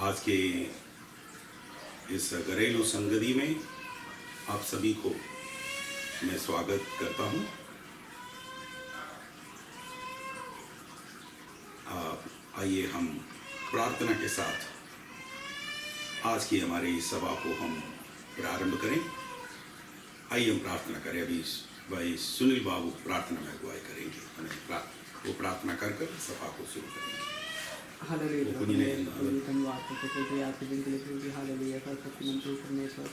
आज के इस घरेलू संगति में आप सभी को मैं स्वागत करता हूं। आइए हम प्रार्थना के साथ आज की हमारी सभा को हम प्रारंभ करें। आइए हम प्रार्थना करें। अभी भाई सुनील बाबू प्रार्थना में अगुवाई करेंगे। वो प्रार्थना कर सभा को शुरू करेंगे। हालेलुया धन्यवाद करते आपके दिन के लिए प्रभु जी। हालेलुया सर्वशक्तिमंत परमेश्वर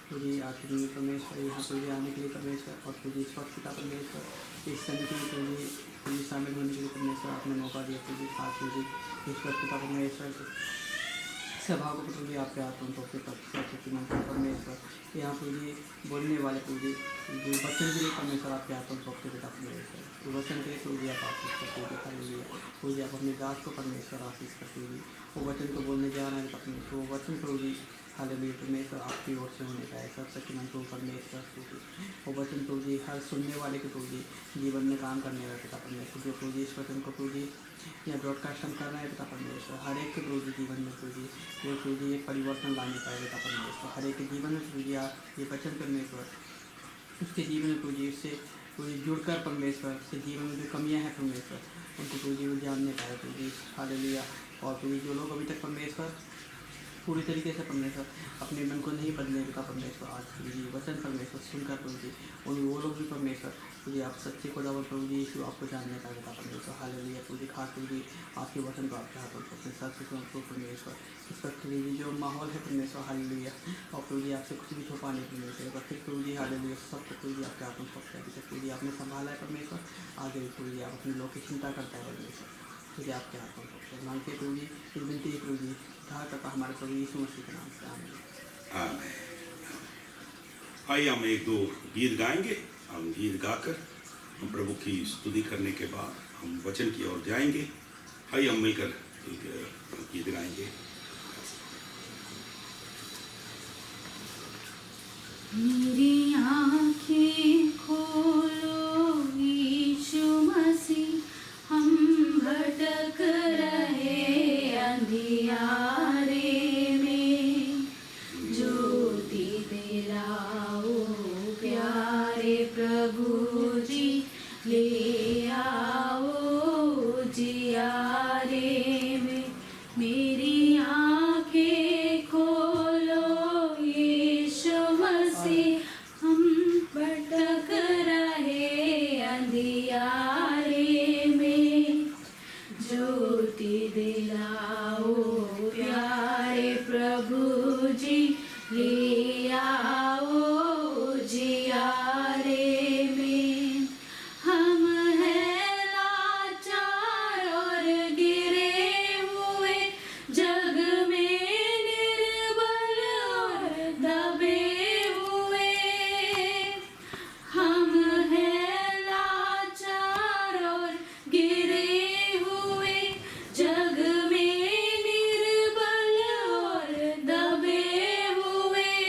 प्रभु जी, आपके दिन परमेश्वर यहाँ प्रभु जी आने के लिए परमेश्वर और प्रभु जी स्वच्छता परमेश्वर इस समिति में प्रभु जी शामिल होने के लिए परमेश्वर आपने मौका दिया प्रभु जी। खास प्रभु जी इस स्वच्छता परमेश्वर सभा को प्रभु जी आपके हाथों में सौंपते सर्वशक्तिमंत परमेश्वर यहाँ प्रभु जी बोलने वाले प्रभु जी वचन के लिए परमेश्वर आपके हाथों में सौंपते पिता परमेश्वर वचन के लिए प्रभु जी आप आशीष करते हुए हालेलुया प्रभु जी आप अपने दास को परमेश्वर आशीष करते हुए वो वचन को बोलने जा रहे हैं परमेश्वर वो वचन प्रभु जी हालेलुया परमेश्वर आपकी ओर से होने का है सर्वशक्तिमंत परमेश्वर प्रभु वो वचन प्रभु जी हर सुनने वाले के प्रभु जी जीवन में काम करने वाले पिता परमेश्वर जो प्रभु जी इस वचन को प्रभु जी या ब्रॉडकास्ट हम कर रहे हैं पिता परमेश्वर हर एक के प्रभु जी जीवन में प्रभु जी वो प्रभु जी एक परिवर्तन लाने का है पिता परमेश्वर हर एक के जीवन में प्रभु जी आप ये वचन परमेश्वर उसके जीवन में प्रभु जी उससे प्रभु जी जुड़कर परमेश्वर उसके जीवन में जो कमियां हैं परमेश्वर उनको प्रभु जी जानने पाए प्रभु जी हालेलुया। और प्रभु जी जो लोग अभी तक परमेश्वर पूरी तरीके से परमेश्वर अपने मन को नहीं बदले पिता परमेश्वर आज प्रभु जी वचन परमेश्वर सुनकर प्रभु जी और वो लोग भी परमेश्वर प्रभु जी आप सच्चे को दवा प्रभु जी यीशु आपको जानने का पिता परमेश्वर हालेलुया प्रभु जी खास प्रभु जी आपके वचन को आपके हाथों में अपने साथ से परमेश्वर इस वक्त प्रभु जी जो माहौल है परमेश्वर हालेलुया और प्रभु जी आपसे कुछ भी छुपाने परमेश्वर फिर प्रभु जी हालेलुया सब प्रभु जी आपके हाथों में सौंपते हैं प्रभु जी आपने संभाला है परमेश्वर आगे प्रभु जी आप अपने लोग की चिंता करता है परमेश्वर प्रभु जी आपके हाथों में मांगते प्रभु जी इस विनती प्रभु जी करता हमारे प्रभु यीशु मसीह के नाम से आमीन। आइए हम एक दो गीत गाएंगे। हम गीत गाकर हम प्रभु की स्तुति करने के बाद हम वचन की ओर जाएंगे। आइए हम मिलकर एक गीत गाएंगे। मेरी आँखें खोलो यीशु मसीह, हम भटक रहे अंधियारे में, ज्योति दिलाओ प्यारे प्रभु जी, ले आओ जियारे में। मेरी आँखें खोलो यीशु मसीह, हम भटक रहे अंधियारे में, ज्योति दिलाओ प्यारे प्रभु जी, ले आओ जियारे में। हम हैं लाचार और गिरे हुए, जग में निर्बल और दबे हुए। हम हैं लाचार और गिरे हुए, जग में निर्बल और दबे हुए।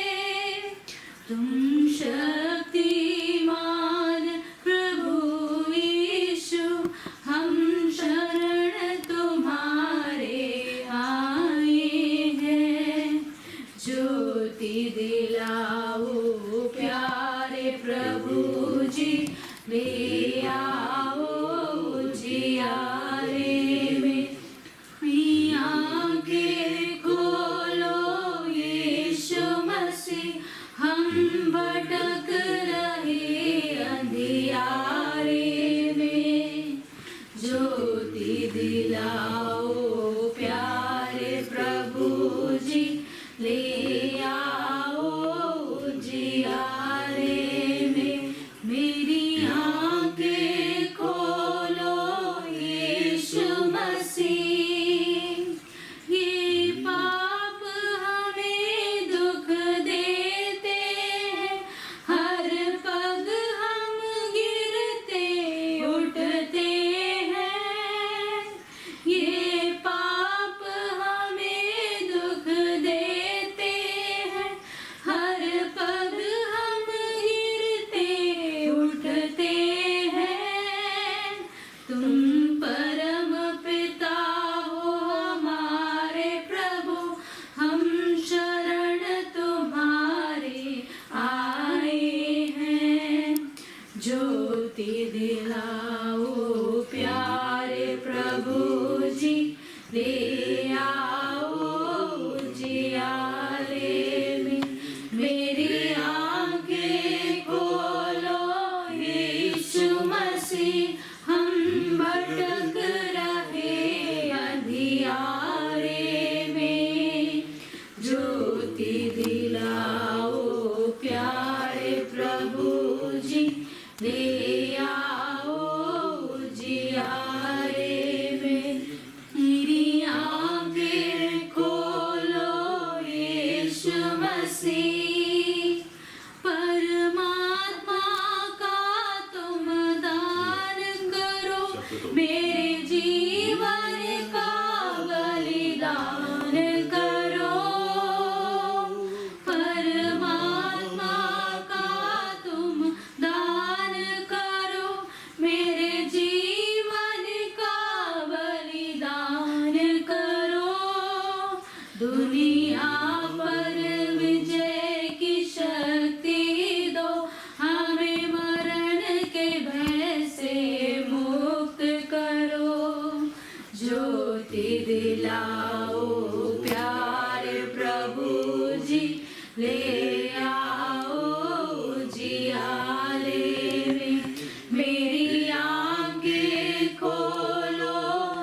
ले आओ जियाले में। मेरी आंखें खोलो यीशु मसीह, हम भटक रहे अंधियारे में। ज्योति दिलाओ प्यारे प्रभु जी, ले आओ जियारे में। मेरी आंखें खोलो यीशु मसीह, परमात्मा का तुम दान करो, मेरे जीवन का बलिदान करो। परमात्मा का तुम दान करो, मेरे जीवन का बलिदान करो। दुनिया पर विजय की शक्ति दो, हमें मरण के भय से मुक्त करो। ज्योति दिलाओ प्यारे प्रभु जी, ले आओ जियाले में। मेरी आंखें खोलो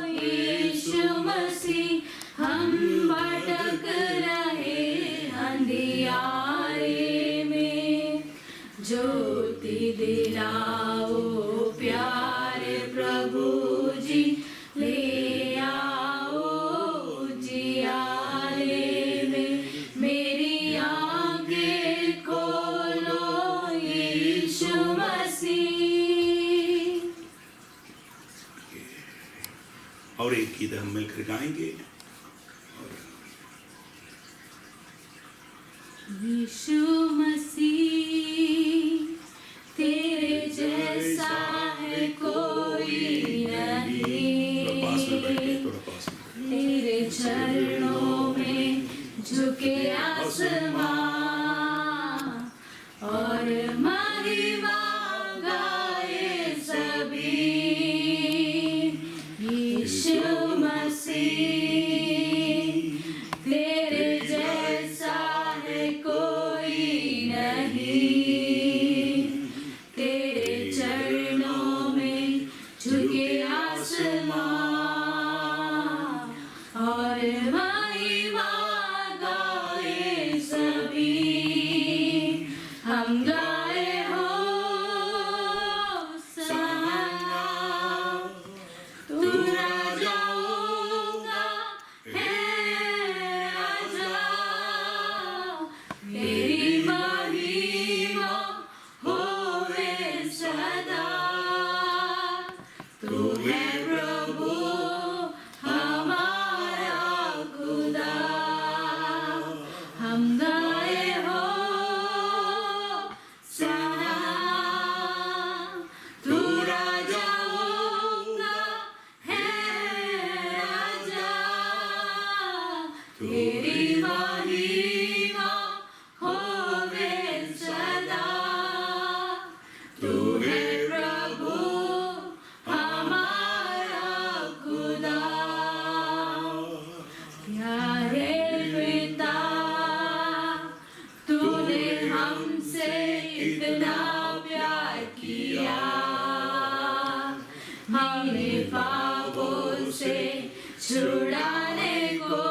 यीशु मसीह, हम भटक रहे अंधियारे में। ज्योति दिलाओ प्यारे प्रभु जी, ले आओ जियाले में। मेरी आंखें खोलो यीशु मसीह। और एक गीत हम मिलकर गाएंगे। यीशु मसीह, तेरे जैसा है कोई नहीं। पास में बैठे, थोड़ा पास में। तेरे चरणों में झुके आसमां और महिमा गाए सभी। यीशु मसीह, तेरे जैसा है कोई नहीं। तेरे चरणों में झुके आसमां और महिमा गाए सभी। हम गाए हो सहारा, तू राजाओं का है राजा। तेरी महिमा होवे सदा। तू है प्रभु हमारा खुदा। हम गाए हो सहारा, तू राजाओं का है राजा। तेरी महिमा होवे सदा। तू है प्रभु हमारा खुदा। प्यारे पिता, तूने हमसे इतना प्यार किया। हमें पापों से छुड़ाने को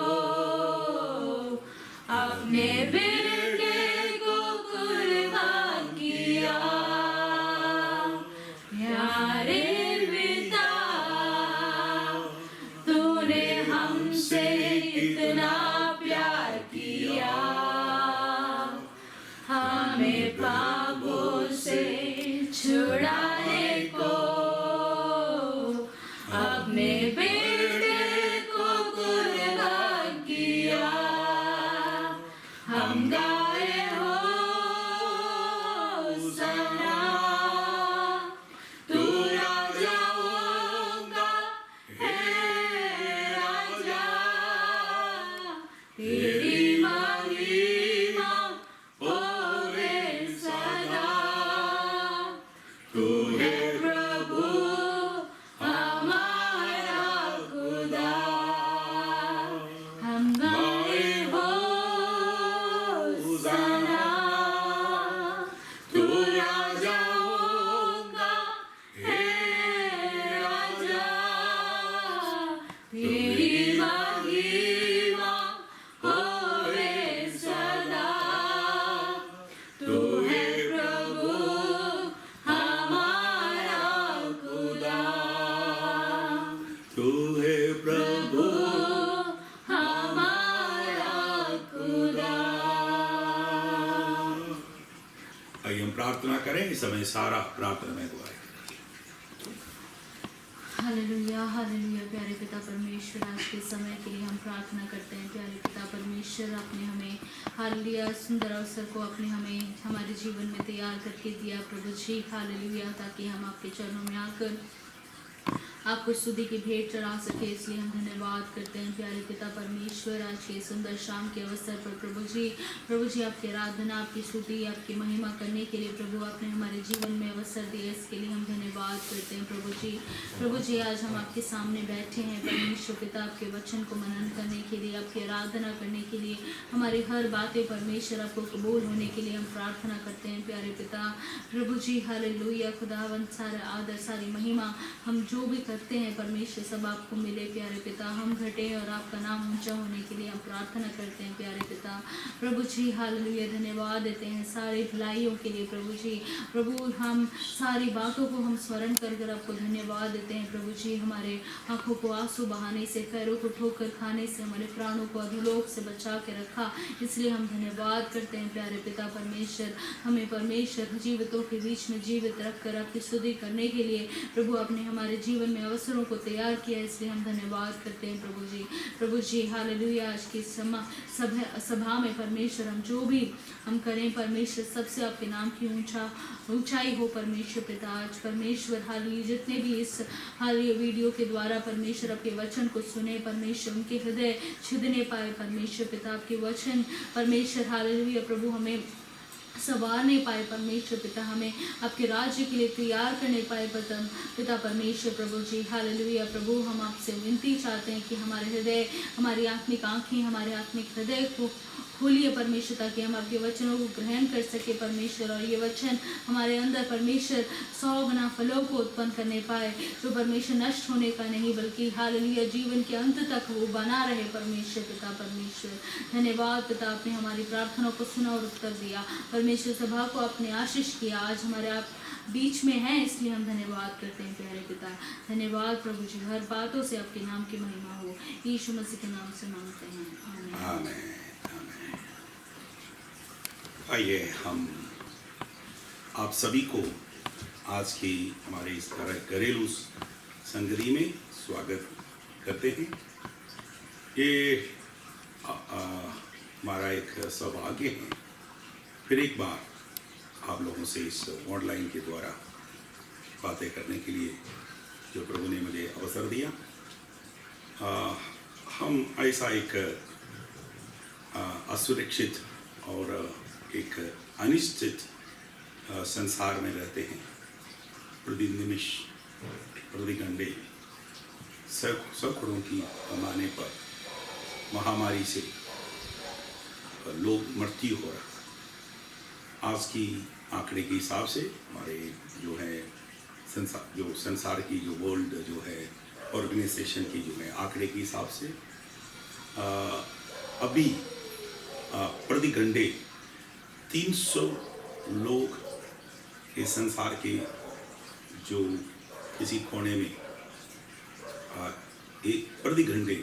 इस समय सारा प्रार्थना में दुआएं। Hallelujah hallelujah. प्यारे पिता परमेश्वर, आज के समय के लिए हम प्रार्थना करते हैं। प्यारे पिता परमेश्वर, आपने हमें हालेलुया सुंदर अवसर को आपने हमें हमारे जीवन में तैयार करके दिया प्रभु जी। हालेलुया, ताकि हम आपके चरणों में आकर आपको स्तुति की भेंट चढ़ा सके, इसलिए हम धन्यवाद करते हैं। प्यारे पिता परमेश्वर, आज के सुंदर शाम के अवसर पर प्रभु जी आपकी आराधना, आपकी स्तुति, आपकी महिमा करने के लिए प्रभु आपने हमारे जीवन में अवसर दिया, इसके लिए हम धन्यवाद करते हैं प्रभु जी। आज हम आपके सामने बैठे हैं परमेश्वर पिता, आपके वचन को मनन करने के लिए, आपकी आराधना करने के लिए, हमारी हर बातें परमेश्वर आपको कबूल होने के लिए हम प्रार्थना करते हैं। प्यारे पिता प्रभु जी, हालेलुया खुदावंद, सारा आदर सारी महिमा हम जो भी करते हैं परमेश्वर सब आपको मिले। प्यारे पिता, हम घटे और आपका नाम ऊंचा होने के लिए हम प्रार्थना करते हैं। प्यारे पिता प्रभु जी, हालेलुया धन्यवाद देते हैं सारी भलाइयों के लिए प्रभु जी। प्रभु हम सारी बातों को हम स्मरण कर कर आपको धन्यवाद देते हैं प्रभु जी। हमारे आंखों को आंसू बहाने से, पैरों को ठोकर खाने से, हमारे प्राणों को अधोलोक से बचा के रखा, इसलिए हम धन्यवाद करते हैं। प्यारे पिता परमेश्वर, हमें परमेश्वर जीवितों के बीच में जीवित रखकर आपकी स्तुति करने के लिए प्रभु आपने हमारे जीवन में अवसरों को तैयार किया, इसलिए हम धन्यवाद करते हैं प्रभु जी। हालेलुया, आज की सभा में परमेश्वर हम जो भी हम करें परमेश्वर, सबसे आपके नाम की ऊंचाई हो परमेश्वर पिता। आज परमेश्वर हालेलुया जितने भी इस हालेलुया वीडियो के द्वारा परमेश्वर आपके वचन को सुने परमेश्वर, उनके हृदय छिदने पाए परमेश्वर पिता, आपके वचन परमेश्वर हालेलुया प्रभु हमें संवारने पाए परमेश्वर पिता, हमें आपके राज्य के लिए तैयार करने पाए पिता परमेश्वर प्रभु जी। हालेलुया प्रभु, हम आपसे विनती चाहते हैं कि हमारे हृदय, हमारी आत्मिक आंखें, हमारे आत्मिक हृदय को खोलिए परमेश्वर, ताकि हम आपके वचनों को ग्रहण कर सके परमेश्वर, और ये वचन हमारे अंदर परमेश्वर 100 गुना फलों को उत्पन्न करने पाए, जो परमेश्वर नष्ट होने का नहीं बल्कि हालेलुया जीवन के अंत तक वो बना रहे परमेश्वर पिता परमेश्वर। धन्यवाद पिता, आपने हमारी प्रार्थना को सुना और उत्तर दिया परमेश्वर, सभा को आपने आशीष किया, आज हमारे आप बीच में हैं, इसलिए हम धन्यवाद करते हैं प्यारे पिता। धन्यवाद प्रभु जी, हर बातों से आपके नाम की महिमा हो, यीशु मसीह के नाम से मांगते हैं, आमीन। आइए हम आप सभी को आज की हमारे इस घरेलू संगति में स्वागत करते हैं। ये हमारा एक सौभाग्य है फिर एक बार आप लोगों से इस ऑनलाइन के द्वारा बातें करने के लिए जो प्रभु ने मुझे अवसर दिया। हम ऐसा एक असुरक्षित और एक अनिश्चित संसार में रहते हैं। प्रति निमिष प्रति घंटे सैकड़ों की पैमाने पर महामारी से लोग मृत्यु हो रहा। आज की आंकड़े के हिसाब से हमारे जो है संसार की जो वर्ल्ड जो है ऑर्गेनाइजेशन की जो है आंकड़े के हिसाब से अभी प्रति घंटे 300 लोग इस संसार के जो किसी कोने में एक प्रति घंटे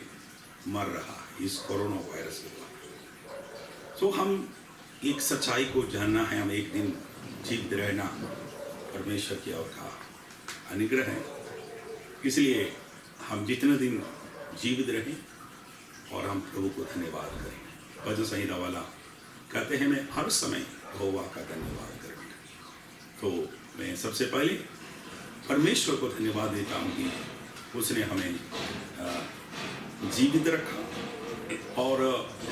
मर रहा इस कोरोना वायरस के बाद। तो हम एक सच्चाई को जानना है, हम एक दिन जीवित रहना परमेश्वर की ओर का अनुग्रह है, इसलिए हम जितने दिन जीवित रहें और हम प्रभु को धन्यवाद करें। भजन संहिता वाला कहते हैं मैं हर समय यहोवा का धन्यवाद करूँगा। तो मैं सबसे पहले परमेश्वर को धन्यवाद देता हूँ कि उसने हमें जीवित रखा और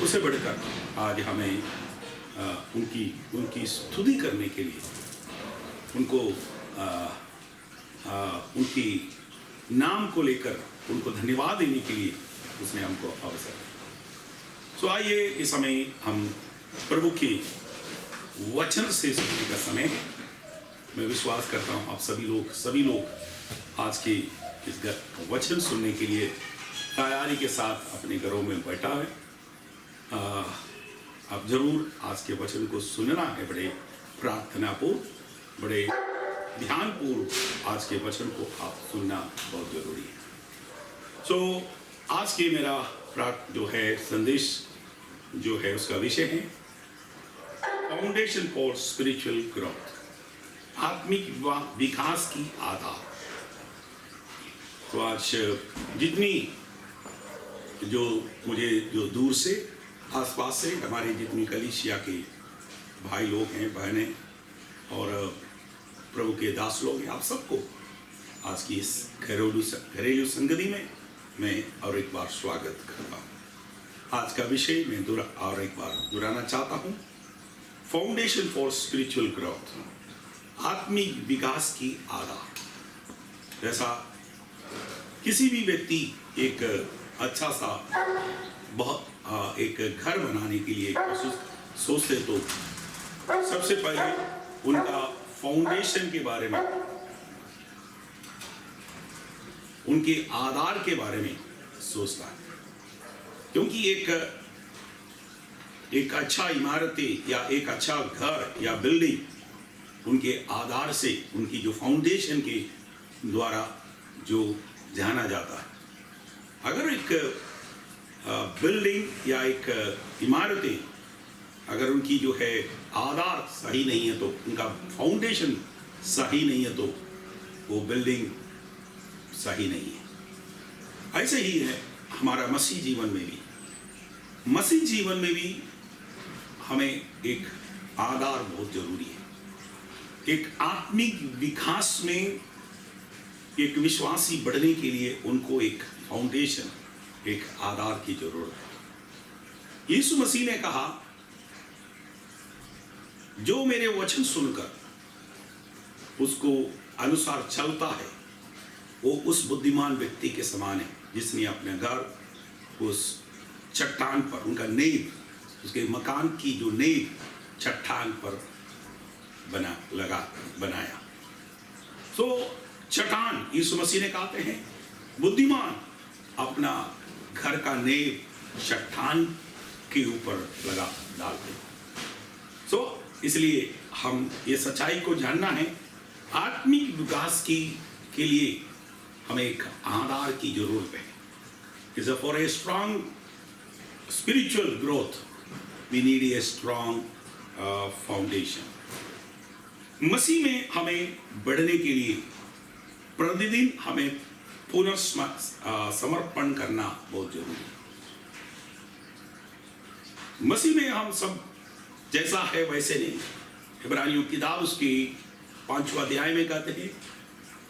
उसे बढ़कर आज हमें उनकी स्तुति करने के लिए, उनको उनकी नाम को लेकर उनको धन्यवाद देने के लिए उसने हमको अवसर दिया। तो आइए इस समय हम प्रभु के वचन से सुनने का समय है। मैं विश्वास करता हूँ आप सभी लोग आज के इस वचन सुनने के लिए तैयारी के साथ अपने घरों में बैठा है। आप जरूर आज के वचन को सुनना है, बड़े प्रार्थनापूर्व, बड़े ध्यानपूर्व आज के वचन को आप सुनना बहुत जरूरी है। तो आज के मेरा जो है संदेश जो है उसका विषय है फाउंडेशन फॉर स्पिरिचुअल ग्रोथ। आत्मिक विकास की आधार। तो आज जितनी जो दूर से आसपास से हमारे जितनी कलीसिया के भाई लोग हैं, बहनें और प्रभु के दास लोग हैं, आप सबको आज की इस घरेलू संगति में मैं और एक बार स्वागत करता हूँ। आज का विषय मैं और एक बार दोहराना चाहता हूँ, फाउंडेशन फॉर स्पिरिचुअल ग्रोथ, आत्मिक विकास की आधार। जैसा किसी भी व्यक्ति एक अच्छा सा एक घर बनाने के लिए सोचते तो सबसे पहले उनका फाउंडेशन के बारे में, उनके आधार के बारे में सोचता है, क्योंकि एक अच्छा इमारतें या एक अच्छा घर या बिल्डिंग उनके आधार से, उनकी जो फाउंडेशन के द्वारा जो जाना जाता है। अगर एक बिल्डिंग या एक इमारतें अगर उनकी जो है आधार सही नहीं है, तो उनका फाउंडेशन सही नहीं है, तो वो बिल्डिंग सही नहीं है। ऐसे ही है हमारा मसीह जीवन में भी। मसीह जीवन में भी हमें एक आधार बहुत जरूरी है। एक आत्मिक विकास में एक विश्वासी बढ़ने के लिए उनको एक फाउंडेशन, एक आधार की जरूरत है। यीशु मसीह ने कहा, जो मेरे वचन सुनकर उसको अनुसार चलता है वो उस बुद्धिमान व्यक्ति के समान है जिसने अपने घर उस चट्टान पर, उनका नींव, उसके मकान की जो नींव चट्टान पर बनाया। तो चट्टान, यीशु मसीह ने कहते हैं, बुद्धिमान अपना घर का नींव चट्टान के ऊपर डालते हैं। तो इसलिए हम ये सच्चाई को जानना है, आत्मिक विकास के लिए हमें एक आधार की जरूरत है। Is for a strong spiritual growth we need a strong foundation. मसीह में हमें बढ़ने के लिए प्रतिदिन हमें पुनर्समर्पण करना बहुत जरूरी है। मसीह में हम सब जैसा है वैसे नहीं। इब्रानियों की किताब उसकी 5वां अध्याय में कहते हैं,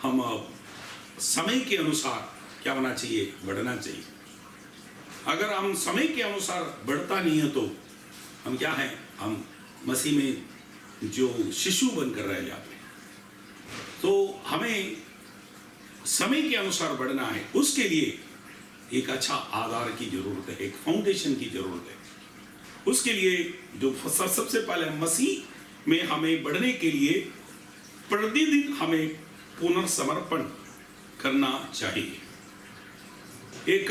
हम समय के अनुसार क्या होना चाहिए, बढ़ना चाहिए। अगर हम समय के अनुसार बढ़ता नहीं है तो हम क्या हैं, हम मसीह में जो शिशु बनकर रह जाते हैं। तो हमें समय के अनुसार बढ़ना है, उसके लिए एक अच्छा आधार की जरूरत है, एक फाउंडेशन की जरूरत है। उसके लिए जो सबसे पहले मसीह में हमें बढ़ने के लिए प्रतिदिन हमें पुनर्समर्पण करना चाहिए। एक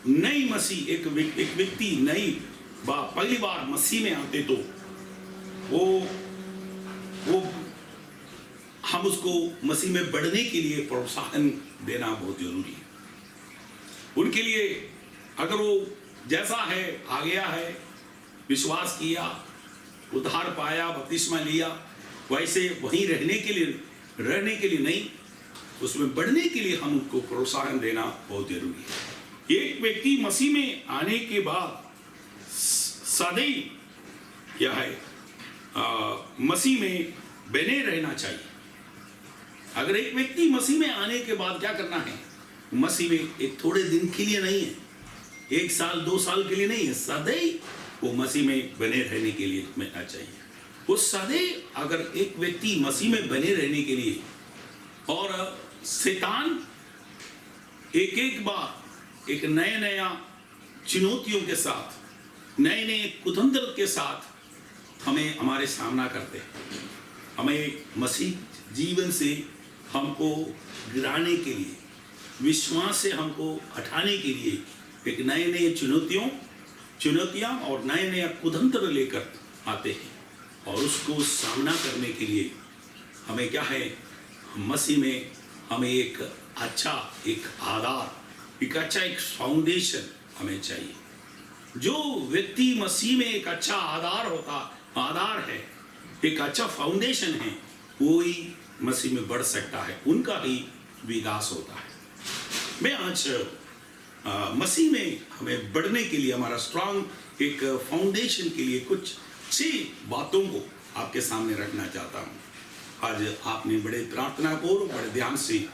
नई मसीह, एक व्यक्ति नई पहली बार मसीह में आते तो वो हम उसको मसीह में बढ़ने के लिए प्रोत्साहन देना बहुत जरूरी है। उनके लिए अगर वो जैसा है आ गया है, विश्वास किया, उद्धार पाया, बपतिस्मा लिया, वैसे वहीं रहने के लिए नहीं, उसमें बढ़ने के लिए हम उनको प्रोत्साहन देना बहुत जरूरी है। एक व्यक्ति मसीह में आने के बाद सदैव क्या है, मसीह में बने रहना चाहिए। अगर एक व्यक्ति मसीह में आने के बाद क्या करना है, मसीह में एक थोड़े दिन के लिए नहीं है, 1 साल 2 साल के लिए नहीं है, सदैव वो मसीह में बने रहने के लिए मिलना चाहिए। वो सदैव अगर एक व्यक्ति मसीह में बने रहने के लिए, और शैतान एक बार एक नया चुनौतियों के साथ, नए कुतंत्र के साथ हमें हमारे सामना करते हैं। हमें मसीह जीवन से हमको गिराने के लिए, विश्वास से हमको हटाने के लिए एक नए चुनौतियां और नए कुतंत्र लेकर आते हैं। और उसको सामना करने के लिए हमें क्या है, मसीह में हमें एक अच्छा एक आधार, एक अच्छा एक फाउंडेशन हमें चाहिए। जो व्यक्ति मसीह में एक अच्छा आधार है, एक अच्छा फाउंडेशन है, कोई मसीह में बढ़ सकता है, उनका ही विकास होता है। मैं आज मसीह में हमें बढ़ने के लिए, हमारा स्ट्रांग एक फाउंडेशन के लिए कुछ 6 बातों को आपके सामने रखना चाहता हूँ। आज आपने बड़े प्रार्थना को बड़े ध्यान से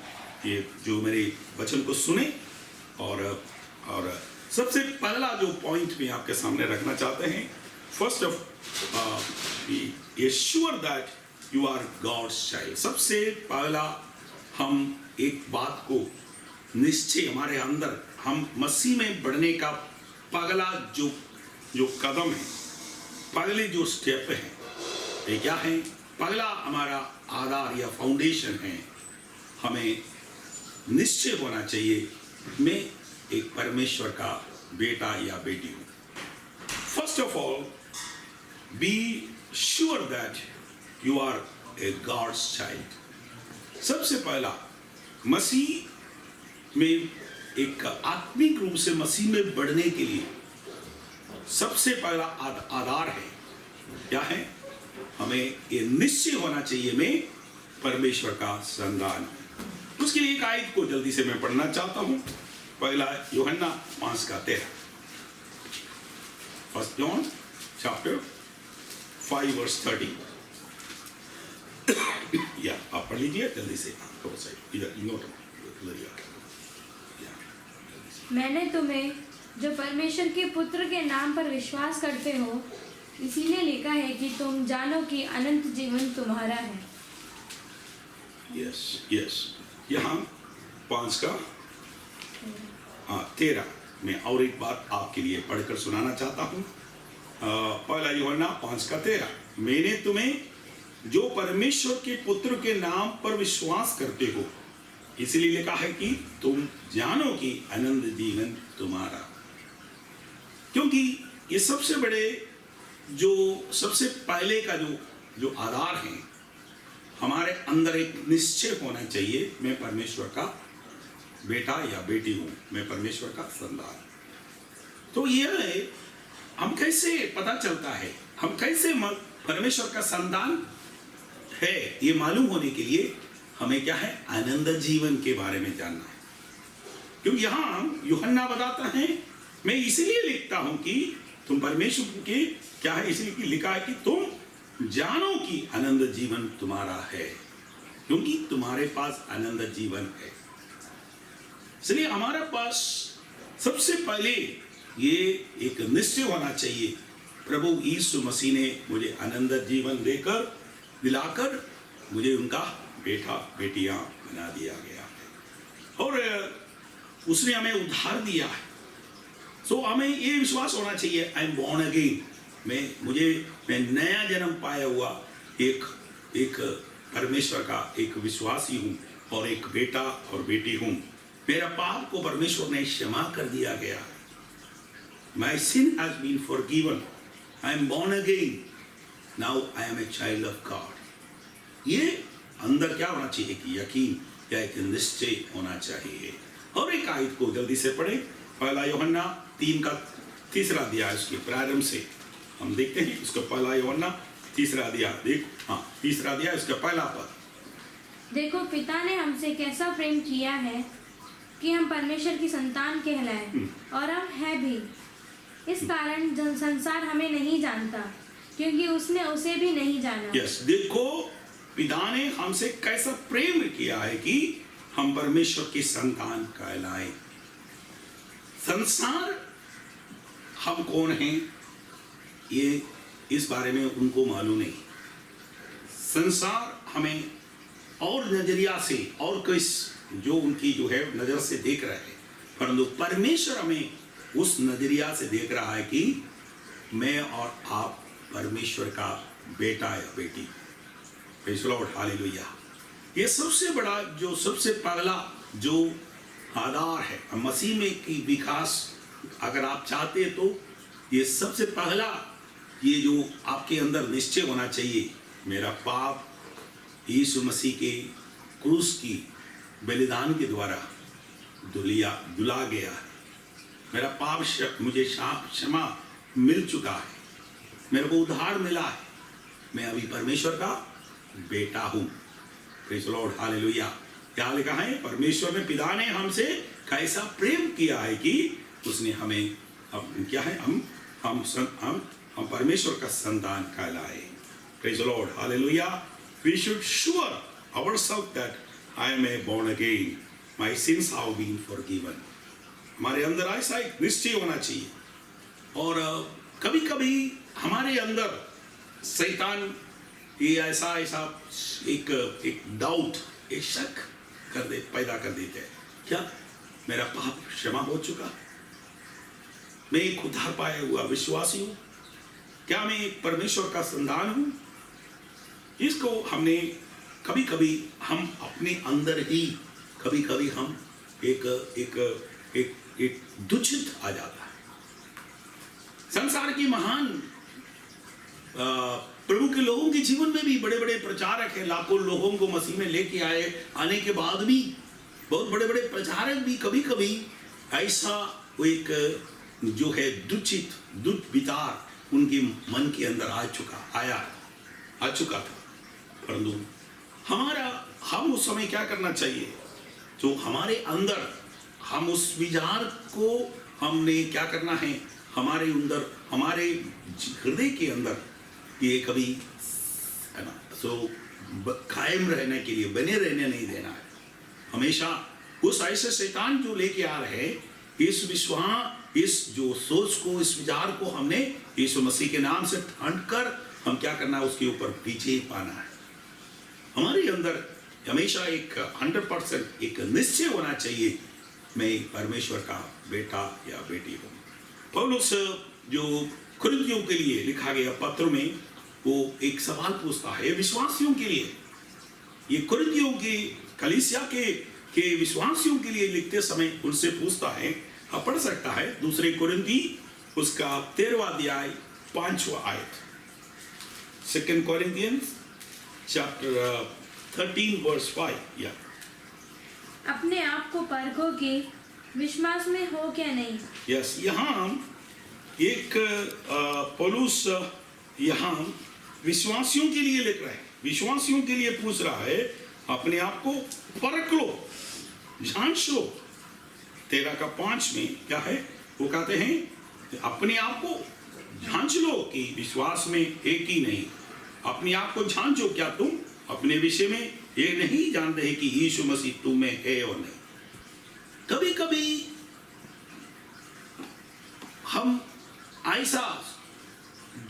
ये जो मेरे वचन को सुने, और सबसे पहला जो पॉइंट मैं आपके सामने रखना चाहते हैं, first of be sure that you are God's child. सबसे पहला हम एक बात को निश्चय हमारे अंदर, हम मसीह में बढ़ने का पहला जो कदम है, पहले जो स्टेप है, ये क्या है? पहला हमारा आधार या फाउंडेशन है, हमें निश्चय होना चाहिए मैं एक परमेश्वर का बेटा या बेटी हूं। First of all be sure that you are a God's child. सबसे पहला मसीह में एक आत्मिक रूप से मसीह में बढ़ने के लिए सबसे पहला आधार है, क्या है? हमें ये निश्चय होना चाहिए मैं परमेश्वर का संतान हूं। उसके लिए एक आयत को जल्दी से मैं पढ़ना चाहता हूं, पहला यूहन्ना 5:13। First John chapter 5:30। या आप पढ़ लीजिए जल्दी से। मैंने तुम्हें जो परमेश्वर के पुत्र के नाम पर विश्वास करते हो इसीलिए लिखा है कि तुम जानो कि अनंत जीवन तुम्हारा है। यस यहाँ 5:13 में और एक बात आपके लिए पढ़कर सुनाना चाहता हूँ। पहला यूहन्ना 5:13, मैंने तुम्हें जो परमेश्वर के पुत्र के नाम पर विश्वास करते हो इसलिए लिखा है कि तुम जानो कि अनंत जीवन तुम्हारा। क्योंकि ये सबसे बड़े जो सबसे पहले का जो आधार है, हमारे अंदर एक निश्चय होना चाहिए मैं परमेश्वर का बेटा या बेटी हूं, मैं परमेश्वर का संतान। तो यह है, हम कैसे पता चलता है, हम कैसे परमेश्वर का संतान है, ये मालूम होने के लिए हमें क्या है? आनंद जीवन के बारे में जानना है। क्योंकि यहां यूहन्ना बताता है मैं इसलिए लिखता हूं कि तुम परमेश्वर के क्या है, इसलिए लिखा है कि तुम जानो कि आनंद जीवन तुम्हारा है, क्योंकि तुम्हारे पास आनंद जीवन है। इसलिए हमारे पास सबसे पहले ये एक निश्चय होना चाहिए, प्रभु यीशु मसीह ने मुझे आनंद जीवन देकर दिलाकर मुझे उनका बेटा बेटियां बना दिया गया है, और उसने हमें उद्धार दिया है। सो हमें ये विश्वास होना चाहिए आई एम बॉर्न अगेन, मैं नया जन्म पाया हुआ एक परमेश्वर का एक विश्वासी हूँ और एक बेटा और बेटी हूँ। मेरा पाप को परमेश्वर ने क्षमा कर दिया गया। My sin has been forgiven. I am born again. Now I am a child of God. ये अंदर क्या होना चाहिए कि यकीन या एक निश्चय होना चाहिए। और एक आयत को जल्दी से पढ़े, पहला यूहन्ना 3:3 अध्याय, उसके प्रारंभ से हम देखते हैं। उसका पहला यूहन्ना 3 अध्याय, देखो 3 अध्याय उसका पहला पद। देखो पिता ने हमसे कैसा प्रेम किया है कि हम परमेश्वर की संतान कहलाए, और हम है भी। इस कारण संसार हमें नहीं जानता क्योंकि उसने उसे भी नहीं जाना। यस, देखो पिता ने हमसे कैसा प्रेम किया है कि हम परमेश्वर की संतान कहलाएं। संसार हम कौन हैं ये इस बारे में उनको मालूम नहीं। संसार हमें और नजरिया से और किस जो उनकी जो है नजर से देख रहे हैं, परंतु परमेश्वर हमें उस नजरिया से देख रहा है कि मैं और आप परमेश्वर का बेटा या बेटी। Praise the Lord, hallelujah. ये सबसे बड़ा जो सबसे पहला जो आधार है मसीह में की विकास, अगर आप चाहते हैं तो ये सबसे पहला ये जो आपके अंदर निश्चय होना चाहिए, मेरा पाप यीशु मसीह के क्रूस की बलिदान के द्वारा धुला गया है। मेरा पाप मुझे क्षमा मिल चुका है, मेरे को उद्धार मिला है। मैं अभी परमेश्वर का बेटा हूं। Praise the Lord, hallelujah. क्या लिखा है? परमेश्वर ने, पिता ने हमसे कैसा प्रेम किया है कि उसने हमें, क्या है, हम परमेश्वर का संतान कहलाए। Praise the Lord, hallelujah. We should sure ourselves that I am a born again, my sins have been forgiven। हमारे अंदर ऐसा एक निश्चय होना चाहिए। और कभी कभी हमारे अंदर शैतान ये ऐसा एक डाउट, एक शक पैदा कर देते हैं। क्या मेरा पाप क्षमा हो चुका? मैं एक उद्धार पाया हुआ विश्वासी हूं? क्या मैं एक परमेश्वर का संतान हूं? इसको हमने कभी कभी हम अपने अंदर ही कभी कभी हम एक दूषित आ जाता है। संसार की महान प्रभु के लोगों के जीवन में भी बड़े बड़े प्रचारक हैं, लाखों लोगों को मसीह में लेके आने के बाद भी बहुत बड़े बड़े प्रचारक भी कभी कभी ऐसा एक जो है दुष्ट विचार उनके मन के अंदर आ चुका था। परंतु हम उस समय क्या करना चाहिए? जो हमारे अंदर, हम उस विचार को हमने क्या करना है, हमारे अंदर, हमारे हृदय के अंदर ये कभी है ना, सो कायम रहने के लिए, बने रहने नहीं देना है। हमेशा उस ऐसे शैतान जो लेके आ रहे हैं, इस जो सोच को, इस विचार को हमने यीशु मसीह के नाम से ढांढ कर हम क्या करना है, उसके ऊपर विजय पाना है। हमारे अंदर हमेशा एक 100% एक निश्चय होना चाहिए, मैं परमेश्वर का बेटा या बेटी हूं। पौलुस जो कुरिन्थियों के लिए लिखा गया पत्र में वो एक सवाल पूछता है विश्वासियों के लिए। ये कुरिन्थियों की कलीसिया के विश्वासियों के लिए लिखते समय उनसे पूछता है। आप पढ़ सकता है 2 कुरिन्थी उसका 13वां अध्याय 5वां आयत। 2 Corinthians chapter 13 verse 5। या अपने आप को परखो कि विश्वास में हो क्या नहीं। यस, यहाँ एक पौलुस यहाँ विश्वासियों के लिए लिख रहा है, विश्वासियों के लिए पूछ रहा है, अपने आप को परख लो, जांच लो। 13:5 में क्या है? वो कहते हैं अपने आप को जांच लो कि विश्वास में है कि नहीं। अपने आप को जांचो, क्या तुम अपने विषय में ये नहीं जानते हैं कि यीशु मसीह तुम में है और नहीं। कभी कभी हम ऐसा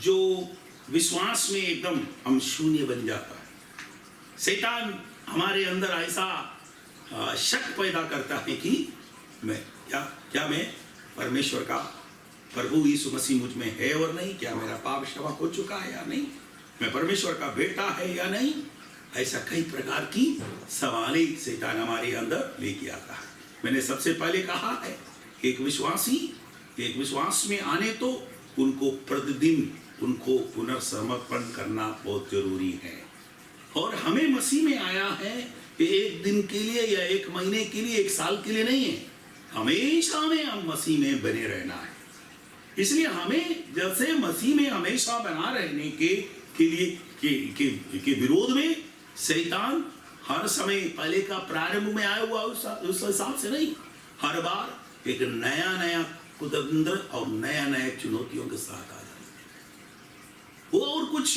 जो विश्वास में एकदम हम शून्य बन जाता है। शैतान हमारे अंदर ऐसा शक पैदा करता है कि मैं क्या मैं परमेश्वर का, प्रभु यीशु मसीह मुझ में है और नहीं, क्या मेरा पाप क्षमा हो चुका है या नहीं, मैं परमेश्वर का बेटा है या नहीं। ऐसा कई प्रकार की सवालें शैतान हमारे अंदर लेके आता है। मैंने सबसे पहले कहा है एक विश्वास में आने तो उनको प्रतिदिन उनको पुनर्समर्पण करना बहुत जरूरी है। और हमें मसीह में आया है एक दिन के लिए या एक महीने के लिए, एक साल के लिए नहीं है, हमेशा में हम मसीह में बने रहना है। इसलिए हमें जैसे मसीह में हमेशा बना रहने के लिए के विरोध में शैतान हर समय पहले का प्रारंभ में आया हुआ उस हिसाब से नहीं, हर बार एक नया कुतंत्र और नया चुनौतियों के साथ आ जाता है। वो और कुछ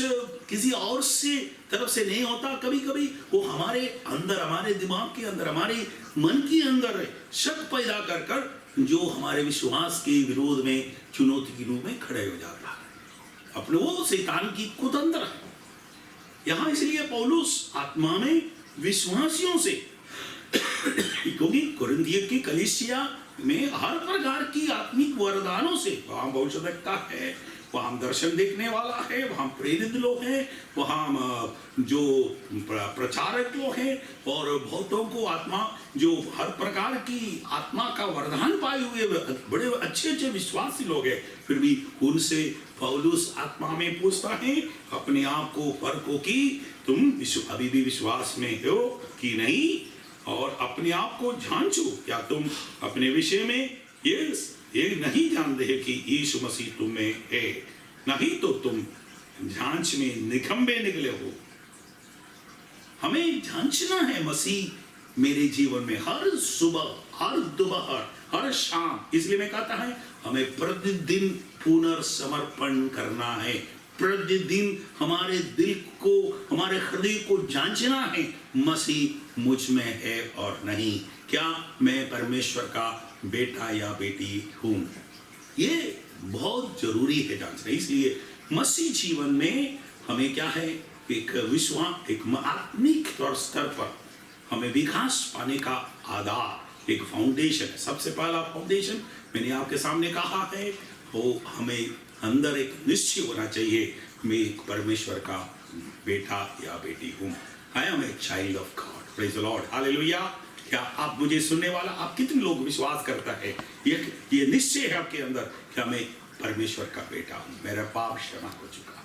किसी और से तरफ से नहीं होता। कभी कभी वो हमारे अंदर, हमारे दिमाग के अंदर, हमारे मन के अंदर शक पैदा कर जो हमारे विश्वास के विरोध में चुनौती के रूप में खड़े हो जाता है। अपने वो शैतान की कुतंत्र है। यहाँ इसलिए पौलुस आत्मा में विश्वासियों से क्योंकि कुरिन्थियों की कलीसिया में हर प्रकार की आत्मिक वरदानों से, वहां भविष्यवक्ता है, वहां दर्शन देखने वाला है, वहां प्रेरित लोग हैं, वहां जो प्रचारक लोग हैं और बहुतों को आत्मा जो हर प्रकार की आत्मा का वरदान पाए हुए बड़े अच्छे विश्वासी लोग हैं। फिर भी उनसे पौलुस आत्मा में पूछता है अपने आप को परखो कि तुम अभी भी विश्वास में हो कि नहीं, और अपने आप को जांचो क्या तुम अपने विषय में ये नहीं जानते हैं कि यीशु मसीह तुम में है, नहीं तो तुम जांच में निकम्बे निकले हो। हमें जांचना है मसीह मेरे जीवन में हर सुबह, हर दोपहर, हर शाम। इसलिए मैं कहता है हमें प्रतिदिन पुनर्समर्पण करना है। प्रतिदिन हमारे दिल को, हमारे हृदय को जांचना है, मसीह मुझ में है और नहीं। क्या मैं परमेश्वर का बेटा या बेटी हूं? ये बहुत जरूरी है जांचना। इसलिए मसीह जीवन में हमें क्या है, एक विश्वास, एक आत्मिक स्तर पर हमें विकास पाने का आधार, एक फाउंडेशन है। सबसे पहला फाउंडेशन मैंने आपके सामने कहा है, वो हमें अंदर एक निश्चय होना चाहिए, मैं एक परमेश्वर का बेटा या बेटी हूँ। I am a child of God. Praise the Lord, hallelujah. क्या आप मुझे सुनने वाला, आप कितने लोग विश्वास करता है, ये निश्चय है आपके अंदर क्या मैं परमेश्वर का बेटा हूँ, मेरा पाप क्षमा हो चुका है,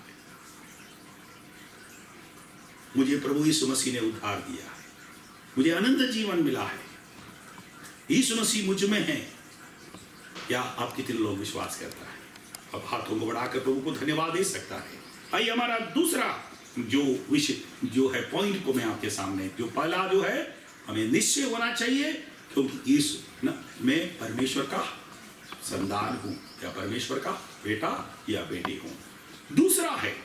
मुझे प्रभु यीशु मसीह ने उद्धार दिया है, मुझे अनंत जीवन मिला है, यीशु मसीह मुझ में है। क्या आप कितने लोग विश्वास करता है? अब हाथों को बढ़ाकर प्रभु को धन्यवाद दे सकता है। आइए हमारा दूसरा जो विषय जो है पॉइंट को मैं आपके सामने, जो पहला जो है हमें निश्चय होना चाहिए क्योंकि यीशु मैं परमेश्वर का संतान हूं या परमेश्वर का बेटा या बेटी हूं। दूसरा है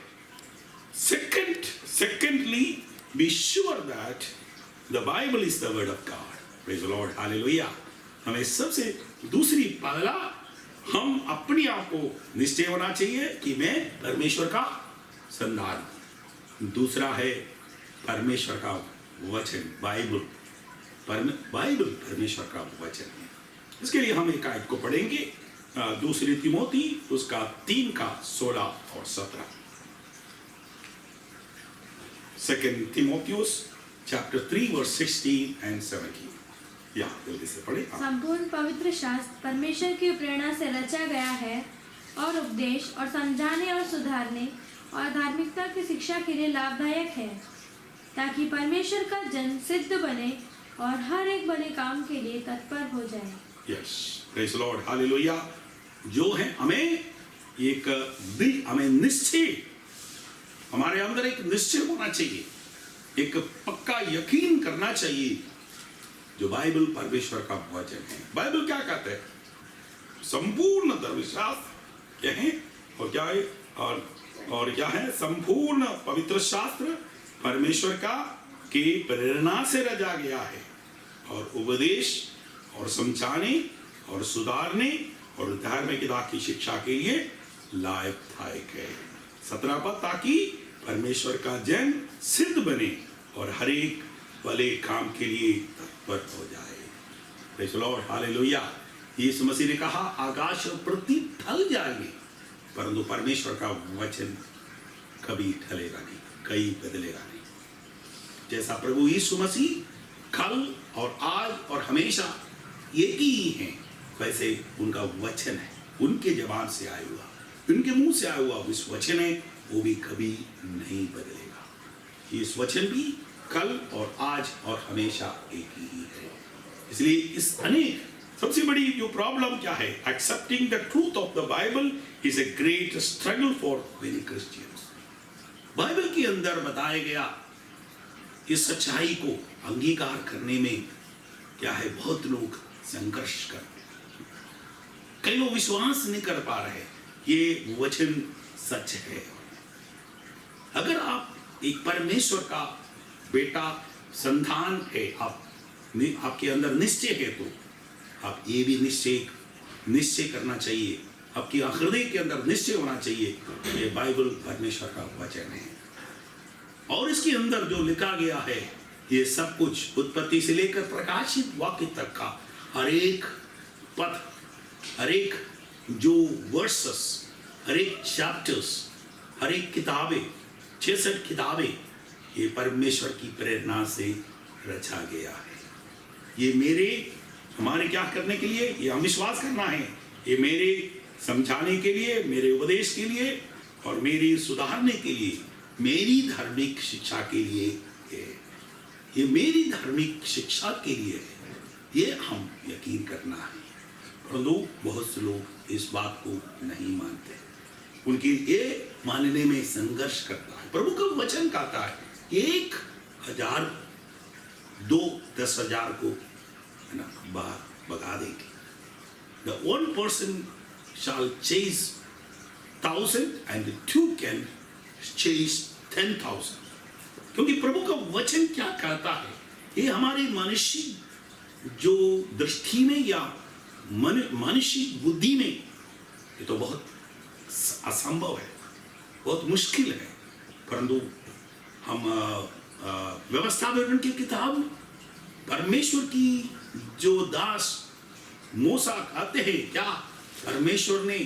secondly be sure that the Bible is the word of God. Praise the Lord, hallelujah. हमें सबसे दूसरी पहला हम अपने आप को निश्चय होना चाहिए कि मैं परमेश्वर का संतान हूं। दूसरा है परमेश्वर का वचन, बाइबल परमेश्वर का वचन है। इसके लिए हम एक आयत को पढ़ेंगे, दूसरी तिमोथी उसका 3:16 और 17। 2 Timotheus chapter 3 verse 16 and 17। या जल्दी से पढ़े। संपूर्ण पवित्र शास्त्र परमेश्वर की प्रेरणा से रचा गया है और उपदेश और समझाने और सुधारने और धार्मिकता की शिक्षा के लिए लाभदायक है, ताकि परमेश्वर का जन सिद्ध बने और हर एक बड़े काम के लिए तत्पर हो जाए। Yes, praise the Lord, hallelujah. जो है हमें एक दिल, हमें निश्चय, हमारे अंदर एक निश्चय होना चाहिए, एक पक्का यकीन करना चाहिए जो बाइबल परमेश्वर का वचन है। बाइबल क्या कहते हैं? संपूर्ण धर्मशास्त्र क्या है और क्या है और क्या है? संपूर्ण पवित्र शास्त्र परमेश्वर का की प्रेरणा से रचा गया है और उपदेश और समझाने और सुधारने और धार्मिकता की शिक्षा के लिए लाभदायक है। 17 पद, ताकि परमेश्वर का जन सिद्ध बने और हर एक भले काम के लिए तत्पर हो जाए। Praise the Lord, hallelujah. यीशु मसीह ने कहा आकाश और पृथ्वी ढल जाएंगे परंतु परमेश्वर का वचन कभी ढलेगा नहीं, कहीं बदलेगा नहीं। जैसा प्रभु यीशु मसीह कल और आज और हमेशा एक ही है, वैसे उनका वचन है, उनके जबान से आया हुआ, उनके मुंह से आया हुआ इस वचन है, वो भी कभी नहीं बदलेगा। इस वचन भी कल और आज और हमेशा एक ही है। इसलिए इस अनेक सबसे बड़ी जो प्रॉब्लम क्या है, accepting the truth of the Bible is a great struggle for many Christians. Bible के अंदर बताया गया इस सच्चाई को अंगीकार करने में क्या है, बहुत लोग संघर्ष कर रहे हैं, कई लोग विश्वास नहीं कर पा रहे ये वचन सच है। अगर आप एक परमेश्वर का बेटा संतान है, आपके अंदर निश्चय है, तो आप ये भी निश्चय करना चाहिए, आपकी हृदय के अंदर निश्चय होना चाहिए ये बाइबल परमेश्वर का वचन है और इसके अंदर जो लिखा गया है ये सब कुछ उत्पत्ति से लेकर प्रकाशित वाक्य तक का हर एक पद, हर एक जो वर्सेस, हर एक चैप्टर्स, हर एक किताबें, 66 किताबें ये परमेश्वर की प्रेरणा से रचा गया है। ये हमारे क्या करने के लिए, ये हम विश्वास करना है, ये मेरे समझाने के लिए, मेरे उपदेश के लिए और मेरी सुधारने के लिए, मेरी धार्मिक शिक्षा के लिए है। ये मेरी धार्मिक शिक्षा के लिए है, ये हम यकीन करना है। परंतु बहुत से लोग इस बात को नहीं मानते, उनकी ये मानने में संघर्ष करता है। प्रभु का वचन कहता है एक 1000 दो 10,000 को है ना बाहर भगा देंगे। The one person shall chase 1,000 and the two can chase 10,000। क्योंकि प्रभु का वचन क्या कहता है, ये हमारी मनुष्य जो दृष्टि में या मनुष्य बुद्धि में ये तो बहुत असंभव है, बहुत मुश्किल है। परंतु हम व्यवस्था विवरण की किताब परमेश्वर की जो दास मूसा कहते हैं, क्या परमेश्वर ने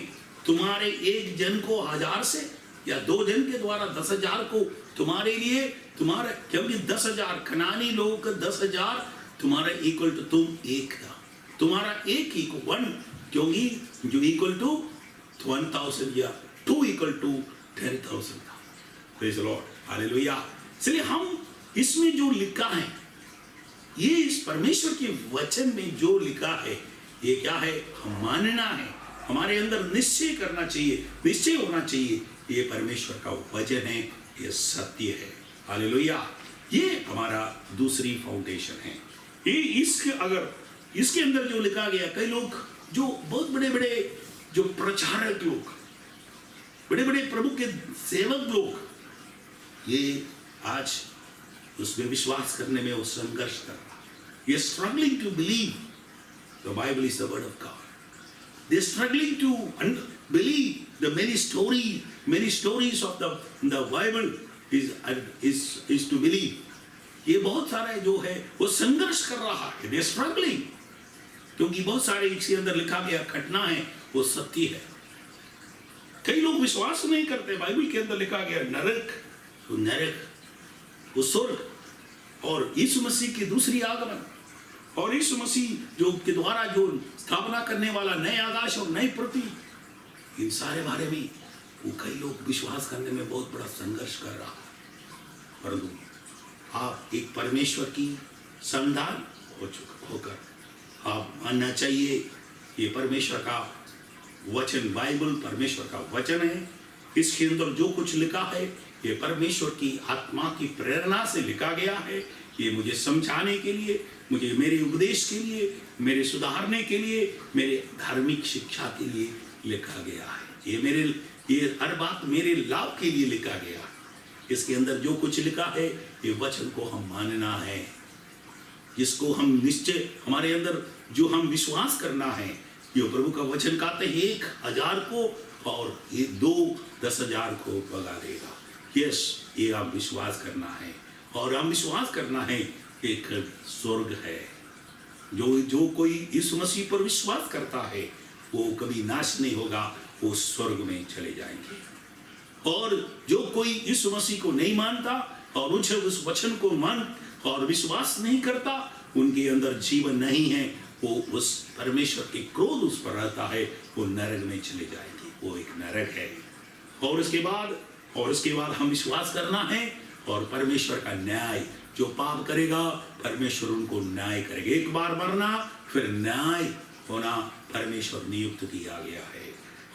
तुम्हारे एक जन को 1000 से या 2 जन के द्वारा 10,000 को तुम्हारे लिए, तुम्हारा क्योंकि 10,000 कनानी लोगों का 10,000 तुम्हारा इक्वल टू तुम एक था, तुम्हारा एक इक्वल 1 क्योंकि जो इक्वल टू 1,000 या 2 इक्वल टू 10,000 था। Praise the Lord, hallelujah. इसलिए हम इसमें जो लिखा है, ये इस परमेश्वर के वचन में जो लिखा है, ये क्या है, हम मानना है, हमारे अंदर निश्चय करना चाहिए, निश्चय होना चाहिए, ये परमेश्वर का वचन है, ये सत्य है। हालेलुया। ये हमारा दूसरी फाउंडेशन है। ये इसके अगर इसके अंदर जो लिखा गया, कई लोग जो बहुत बड़े बड़े जो प्रचारक लोग, बड़े बड़े प्रभु के सेवक लोग, ये आज उसमें विश्वास करने में वो संघर्ष कर रहा है। ये struggling to believe the Bible is the word of God. They struggling to believe the many stories of the Bible is to believe। ये बहुत सारे जो है वो संघर्ष कर रहा है, दे स्ट्रगलिंग, क्योंकि बहुत सारे इसके अंदर लिखा गया घटना है वो सत्य है। कई लोग विश्वास नहीं करते, बाइबल के अंदर लिखा गया नरक, तो नरक वो स्वर्ग और यीशु मसीह की दूसरी आगमन और यीशु मसीह जो के द्वारा जो स्थापना करने वाला नए आकाश और नई पृथ्वी, इन सारे बारे में वो कई लोग विश्वास करने में बहुत बड़ा संघर्ष कर रहा है। परंतु आप एक परमेश्वर की संतान होकर आप मानना चाहिए, ये परमेश्वर का वचन, बाइबल परमेश्वर का वचन है। इसके अंदर जो कुछ लिखा है ये परमेश्वर की आत्मा की प्रेरणा से लिखा गया है। ये मुझे समझाने के लिए, मुझे मेरे उपदेश के लिए, मेरे सुधारने के लिए, मेरे धार्मिक शिक्षा के लिए लिखा गया है। ये हर बात मेरे लाभ के लिए लिखा गया है। इसके अंदर जो कुछ लिखा है ये वचन को हम मानना है, जिसको हम निश्चय हमारे अंदर जो हम विश्वास करना है। ये प्रभु का वचन कहते हैं 1,000 को और ये 2 10,000 को भगा देगा। यस, ये आप विश्वास करना है और हम विश्वास करना है एक स्वर्ग है। जो कोई यीशु मसीह पर विश्वास करता है वो कभी नाश नहीं होगा, वो स्वर्ग में चले जाएंगे। और जो कोई यीशु मसीह को नहीं मानता और उस वचन को मान और विश्वास नहीं करता, उनके अंदर जीवन नहीं है, वो उस परमेश्वर के क्रोध उस पर रहता है, वो नरक में चले जाएंगे। वो एक नरक है। और उसके बाद हम विश्वास करना है और परमेश्वर का न्याय, जो पाप करेगा परमेश्वर उनको न्याय करेगा। एक बार मरना फिर न्याय होना परमेश्वर नियुक्त किया गया है।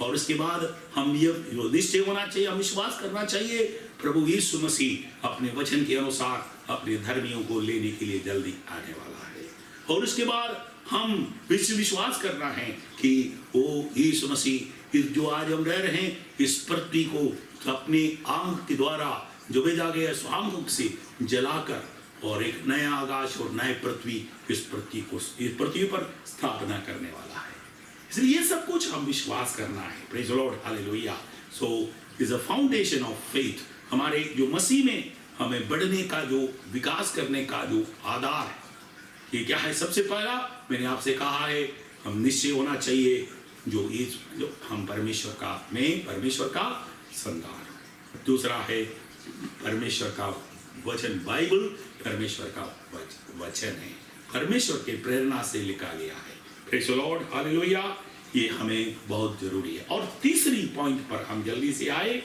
और उसके बाद हम ये निश्चय होना चाहिए, हम विश्वास करना चाहिए प्रभु यीशु मसीह अपने वचन के अनुसार अपने धर्मियों को लेने के लिए जल्दी आने वाला है। और उसके बाद हम विश्वास करना है कि वो यीशु मसीह जो आज हम रह रहे हैं इस पृथ्वी को अपने आंख के द्वारा जो भेजा गया स्वांग से जलाकर और एक नया आकाश और नए पृथ्वी इस पृथ्वी पर स्थापना करने वाला है। इसलिए ये सब कुछ हम विश्वास करना है। Praise the Lord, hallelujah. So is a foundation of faith. हमारे जो मसीह में हमें बढ़ने का, जो विकास करने का जो आधार है, ये क्या है? सबसे पहला मैंने आपसे कहा है, हम निश्चय होना चाहिए जो हम परमेश्वर का संतान। दूसरा है परमेश्वर का वचन, बाइबल परमेश्वर का वचन है, परमेश्वर के प्रेरणा से लिखा गया है। Praise the Lord, hallelujah. ये हमें बहुत जरूरी है। और तीसरी पॉइंट पर हम जल्दी से आए।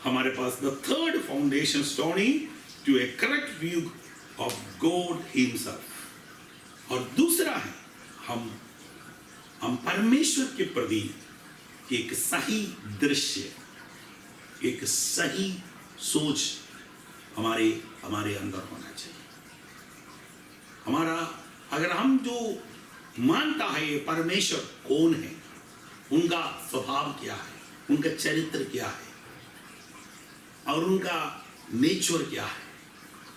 हमारे पास the third foundation stone to a correct view of God himself. और दूसरा है हम परमेश्वर के प्रति एक सही दृश्य, एक सही सोच हमारे हमारे अंदर होना चाहिए। हमारा अगर हम जो मानता है ये परमेश्वर कौन है, उनका स्वभाव क्या है, उनका चरित्र क्या है और उनका नेचर क्या है,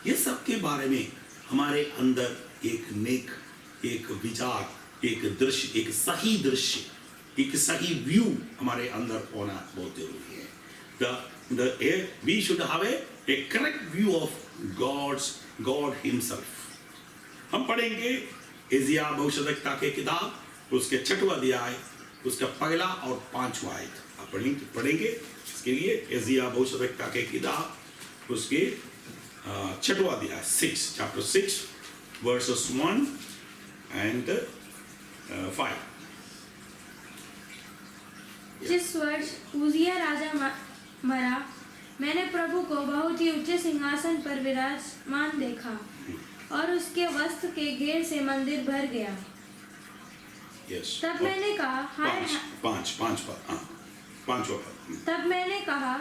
ये सब के बारे में हमारे अंदर एक नेक, एक विचार, एक दृश्य, एक सही दृश्य, एक सही व्यू हमारे अंदर होना बहुत जरूरी है। We should have a correct view of God himself। हम पढ़ेंगे एजिया भविष्यद्वक्ता के किताब, उसके 6वां अध्याय, उसका पहला और 5वां आयत आप पढ़ेंगे। इसके लिए एजिया भविष्यद्वक्ता के किताब, उसके 6वां अध्याय, chapter 6 verses 1 and 5। जिस वर्ष उजिया राजा मरा, मैंने प्रभु को बहुत ही ऊंचे सिंहासन पर विराजमान देखा और उसके वस्त्र के घेर से मंदिर भर गया। तब मैंने कहा तब मैंने कहा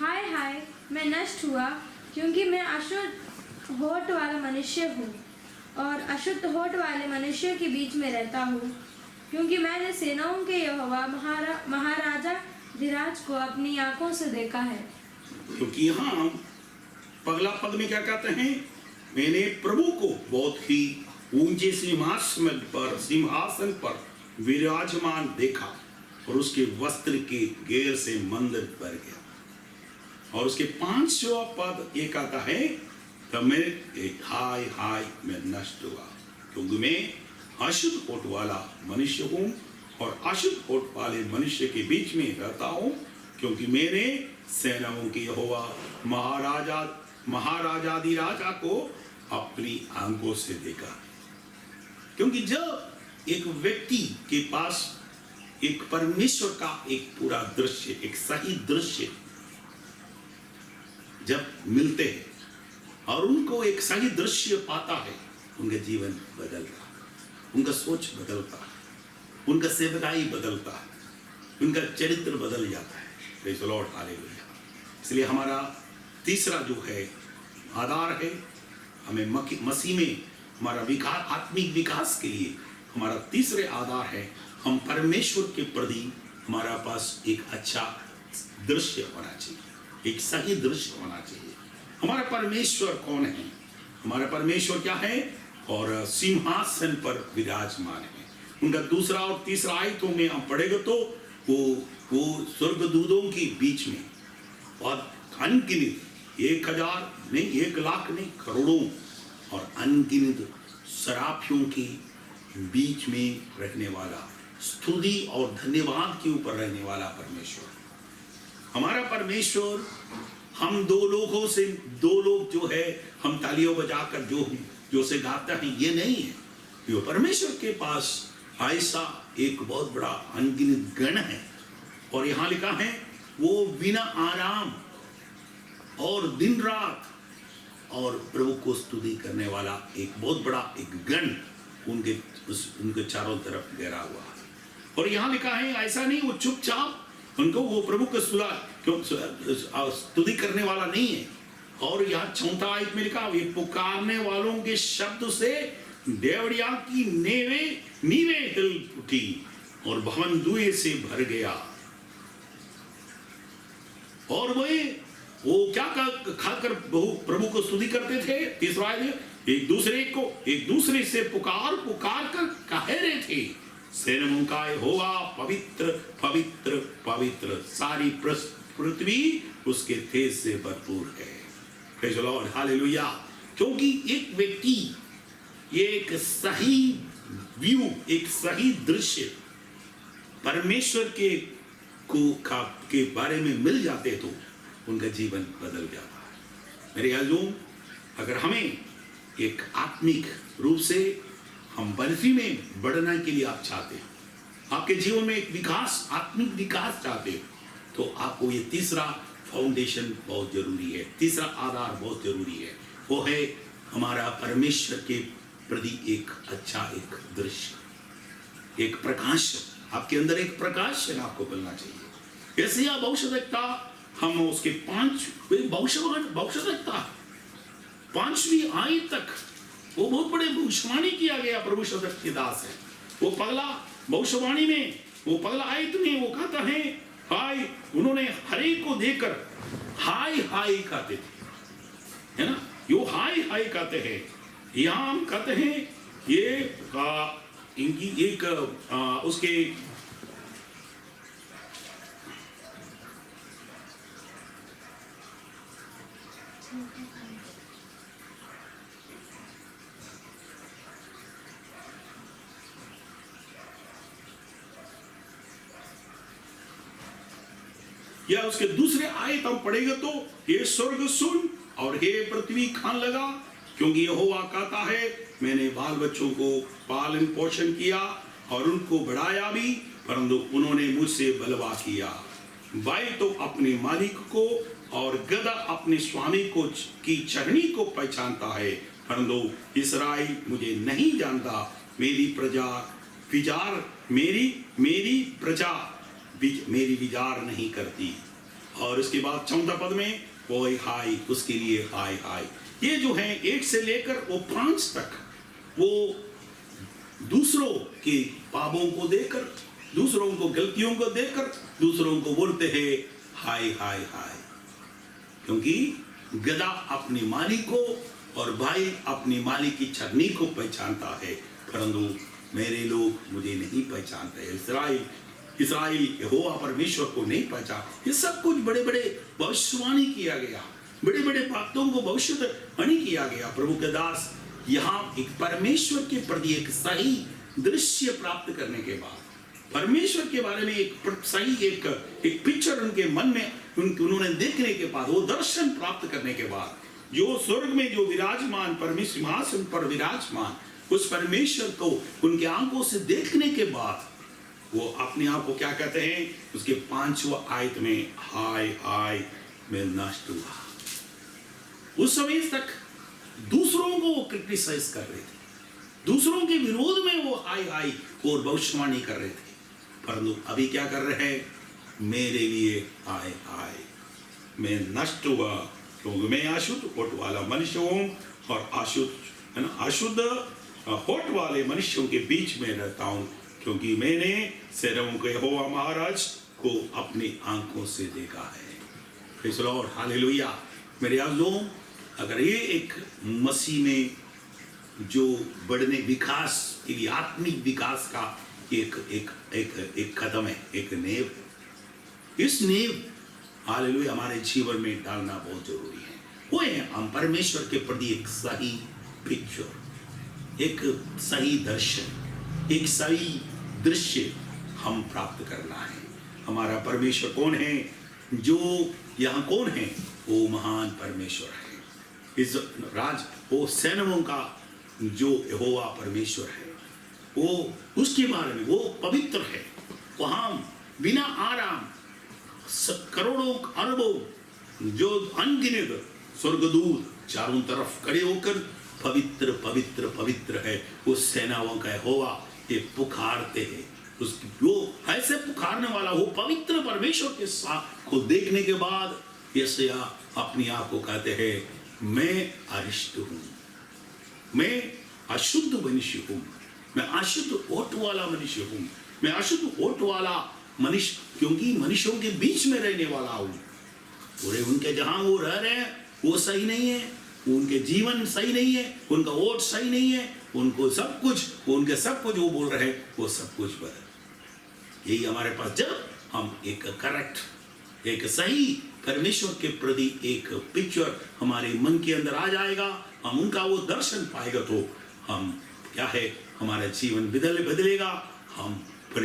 हाय हाय, मैं नष्ट हुआ, क्योंकि मैं अशुद्ध होठ वाला मनुष्य हूँ और अशुद्ध होठ वाले मनुष्य के बीच में रहता हूँ, क्योंकि मैंने सेनाओं के यहोवा महाराजा धीराज को अपनी आंखों से देखा है। क्योंकि यहाँ पगला पद में क्या कहते हैं, मैंने प्रभु को बहुत ही ऊंचे सिंहासन पर विराजमान देखा और उसके वस्त्र के घेर से मंदिर भर गया। और उसके 5वां पद ये कहता है, तब मैं एक हाय हाय मैं नष्ट हुआ, क्योंकि मैं अशुद्ध होठ वाला मनुष्य हूँ और अशुद्ध होठ वाले मनुष्य के बीच में रहता हूँ, क्योंकि मैंने सेनाओं की यहोवा महाराजाधिराजा को अपनी आंखों से देखा। क्योंकि जब एक व्यक्ति के पास एक परमेश्वर का एक पूरा दृश्य, एक सही दृश्य जब मिलते हैं और उनको एक सही दृश्य पाता है, उनका जीवन बदलता, उनका सोच बदलता, उनका सेवकाई बदलता, उनका चरित्र बदल जाता है। Praise the Lord, hallelujah. इसलिए हमारा तीसरा जो है आधार है, हमें मसीह में हमारा विकास, आत्मिक विकास के लिए हमारा तीसरे आधार है, हम परमेश्वर के प्रति हमारा पास एक अच्छा दृश्य होना चाहिए, एक सही दृश्य होना चाहिए। हमारा परमेश्वर कौन है? हमारा परमेश्वर क्या है? और सिंहासन पर विराजमान है। उनका दूसरा और तीसरा आयतों में हम पढ़ेंगे तो वो स्वर्गदूतों के बीच में और अनगिनत 1000 नहीं, 1,00,000 नहीं, करोड़ों और अनगिनत सराफियों के बीच में रहने वाला, स्तुति और धन्यवाद के ऊपर रहने वाला परमेश्वर, हमारा परमेश्वर। हम दो लोग जो है हम तालियों बजाकर जो से गाते हैं, ये नहीं है। ये परमेश्वर के पास ऐसा एक बहुत बड़ा अनगिनत गण है। और यहाँ लिखा है वो बिना आराम और दिन रात और प्रभु को स्तुति करने वाला एक बहुत बड़ा एक गण उनके चारों तरफ घेरा हुआ है। और यहाँ लिखा है ऐसा नहीं वो चुपचाप उनको वो प्रभु को स्तुति करने वाला नहीं है। और यहाँ 4वां आयत में लिखा, ये पुकारने वालों के शब्द से देवड़िया की नीवे हिल उठी और भवन धुएं से भर गया। और वो क्या खाकर प्रभु को स्तुति करते थे। तीसरा आयत, एक दूसरे से पुकार कर कह रहे थे, सेनाओं का यहोवा पवित्र पवित्र पवित्र, सारी पृथ्वी उसके तेज से भरपूर है। Praise the Lord, hallelujah. क्योंकि एक व्यक्ति ये एक सही व्यू, एक सही दृश्य परमेश्वर के बारे में मिल जाते तो उनका जीवन बदल जाता है। मेरे अज़ीज़ों, अगर हमें एक आत्मिक रूप से हम बर्फी में बढ़ने के लिए आप चाहते हैं, आपके जीवन में एक विकास, आत्मिक विकास चाहते हो, तो आपको ये तीसरा फाउंडेशन बहुत जरूरी है, तीसरा आधार बहुत जरूरी है। वो है हमारा परमेश्वर के प्रति एक अच्छा एक दृश्य, एक प्रकाश। आपके अंदर एक प्रकाश आपको मिलना चाहिए। ऐसे भविष्यद्वक्ता, हम उसके 5 भविष्यद्वक्ता 5वीं आयत तक वो बहुत बड़े भविष्यवाणी किया गया। प्रभु शब्द के दास है वो पगला भविष्यवाणी में, वो पगला आयत में वो कहता है हाय, उन्होंने हरेक को देखकर हाय हाय कहते थे, है ना, यो हाय हाय कहते हैं। यहां हम कहते हैं ये इनकी एक उसके या उसके दूसरे आयत हम पढ़ेंगे तो ये स्वर्ग सुन और हे पृथ्वी खान लगा, क्योंकि यहोवा कहता है मैंने बाल बच्चों को पालन पोषण किया और उनको बढ़ाया भी, परंतु उन्होंने मुझसे बलवा किया। भाई तो अपने मालिक को और गधा अपने स्वामी को की चरनी को पहचानता है, परंतु इस्राएल मुझे नहीं जानता। मेरी प्रजा मेरी विचार नहीं करती। और उसके बाद 4 पद में वो हाय, उसके लिए हाय हाय। ये जो है 1 से लेकर वो 5 तक वो दूसरों के पापों को देखकर, दूसरों को गलतियों को देखकर दूसरों को बोलते हैं हाय हाय हाय, क्योंकि गधा अपने मालिक को और भाई अपने मालिक की छरनी को पहचानता है, परंतु मेरे लोग मुझे नहीं पहचानते। इस्राएल यहोवा परमेश्वर को नहीं पहचान। ये सब कुछ बड़े बड़े भविष्यवाणी किया गया, बड़े बड़े बातों को भविष्यवाणी किया गया। प्रभु के दास यहाँ एक परमेश्वर के प्रति एक सही दृश्य प्राप्त करने के बाद, परमेश्वर के बारे में एक सही एक पिक्चर उनके मन में उन्होंने देखने के बाद, वो दर्शन प्राप्त करने के बाद, जो स्वर्ग में जो विराजमान परमेश्वर सिंहासन पर विराजमान उस परमेश्वर को उनके आंखों से देखने के बाद वो अपने आप को क्या कहते हैं, उसके 5वां आयत में हाय हाय मैं नष्ट हुआ। उस समय तक दूसरों को वो क्रिटिसाइज कर रहे थे, दूसरों के विरोध में वो हाय हाय और भविष्यवाणी कर रहे थे, परंतु अभी क्या कर रहे हैं, मेरे लिए हाय हाय मैं नष्ट हुआ, क्योंकि मैं अशुद्ध होठ वाला मनुष्य हूं और अशुद्ध होठ वाले मनुष्यों के बीच में रहता हूं, क्योंकि मैंने सेनाओं के यहोवा महाराज को अपनी आंखों से देखा है। Praise the Lord, hallelujah. मेरे यारों, अगर ये एक मसीह में जो बढ़ने विकास के लिए आत्मिक विकास का एक कदम है, एक नींव, इस नींव हालेलुया हमारे जीवन में डालना बहुत जरूरी है। वो है हम परमेश्वर के प्रति एक सही पिक्चर, एक सही दर्शन, एक सही दृश्य हम प्राप्त करना है। हमारा परमेश्वर कौन है, जो यहाँ कौन है, वो महान परमेश्वर है। इस राज वो सेनाओं का जो यहोवा परमेश्वर है, वो उसके बारे में वो पवित्र है। वहाँ बिना आराम करोड़ों अरबों जो अनगिनत स्वर्गदूत चारों तरफ खड़े होकर पवित्र पवित्र पवित्र है उस सेनाओं का यहोवा, ये पुकारते हैं। उसकी वो ऐसे पुकारने वाला वो पवित्र परमेश्वर के साथ को देखने के बाद यशायाह अपने आप को कहते हैं मैं अरिष्ट हूँ, मैं अशुद्ध मनुष्य हूँ, मैं अशुद्ध ओठ वाला मनुष्य हूँ, मैं अशुद्ध ओठ वाला मनुष्य, क्योंकि मनुष्यों के बीच में रहने वाला हूँ। पूरे उनके जहाँ वो रह रहे हैं वो सही नहीं है, उनके जीवन सही नहीं है, उनका ओट सही नहीं है, उनको सब कुछ वो बोल रहे हैं वो सब कुछ बदल। यही हमारे पास जब हम एक करेक्ट एक सही परमेश्वर के प्रति एक पिक्चर हमारे मन के अंदर आ जाएगा, हम उनका वो दर्शन पाएगा, तो हम क्या है हमारा जीवन बदलेगा, हम फिर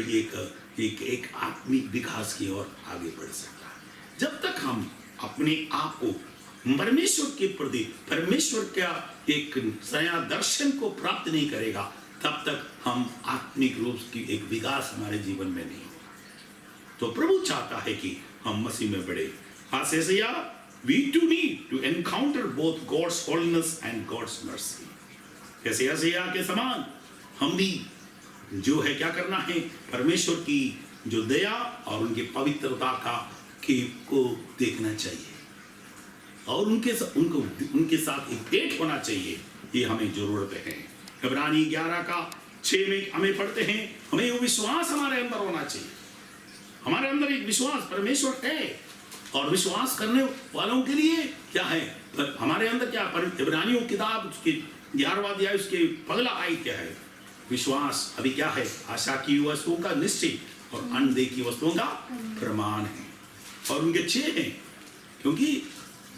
एक आत्मिक विकास की ओर आगे बढ़ सकता है। जब तक हम अपने आप को परमेश्वर के प्रति परमेश्वर का एक सया दर्शन को प्राप्त नहीं करेगा, तब तक हम आत्मिक रूप की एक विकास हमारे जीवन में नहीं हो। तो प्रभु चाहता है कि हम मसीह में बढ़े। We too need to encounter both God's holiness and God's mercy। जैसे यशायाह के समान हम भी जो है क्या करना है, परमेश्वर की जो दया और उनकी पवित्रता का को देखना चाहिए। और उनके साथ एक भेंट होना चाहिए, ये हमें जरूरत है। इब्रानी 11:6 में हमें पढ़ते हैं, हमें वो विश्वास हमारे अंदर होना चाहिए। हमारे अंदर एक विश्वास परमेश्वर है, और विश्वास करने वालों के लिए क्या है, पर हमारे अंदर क्या, इब्रानियों किताब उसके 11वां अध्याय उसके पहला आयत क्या है, विश्वास अभी क्या है, आशा की वस्तुओं का निश्चय और अनदेखी वस्तुओं का प्रमाण है। और उनके 6 हैं, क्योंकि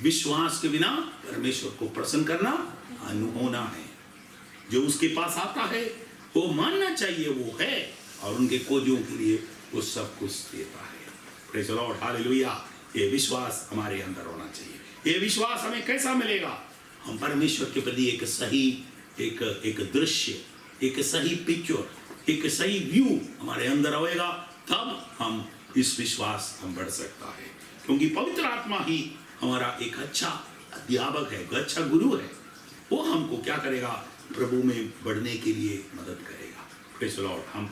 विश्वास के बिना परमेश्वर को प्रसन्न करना अनहोना है। जो उसके पास आता है वो मानना चाहिए वो है, और उनके खोजियों के लिए वो सब कुछ देता है। Praise the Lord, hallelujah. ये विश्वास हमारे अंदर होना चाहिए। ये विश्वास हमें कैसा मिलेगा, हम परमेश्वर के प्रति एक सही एक दृश्य, एक सही पिक्चर, एक सही व्यू हमारे अंदर होएगा, तब हम इस विश्वास हम बढ़ सकता है। क्योंकि पवित्र आत्मा ही हमारा एक अच्छा अध्यापक है, एक अच्छा गुरु है। वो हमको क्या करेगा, प्रभु में बढ़ने के लिए मदद करेगा। Praise the Lord. हम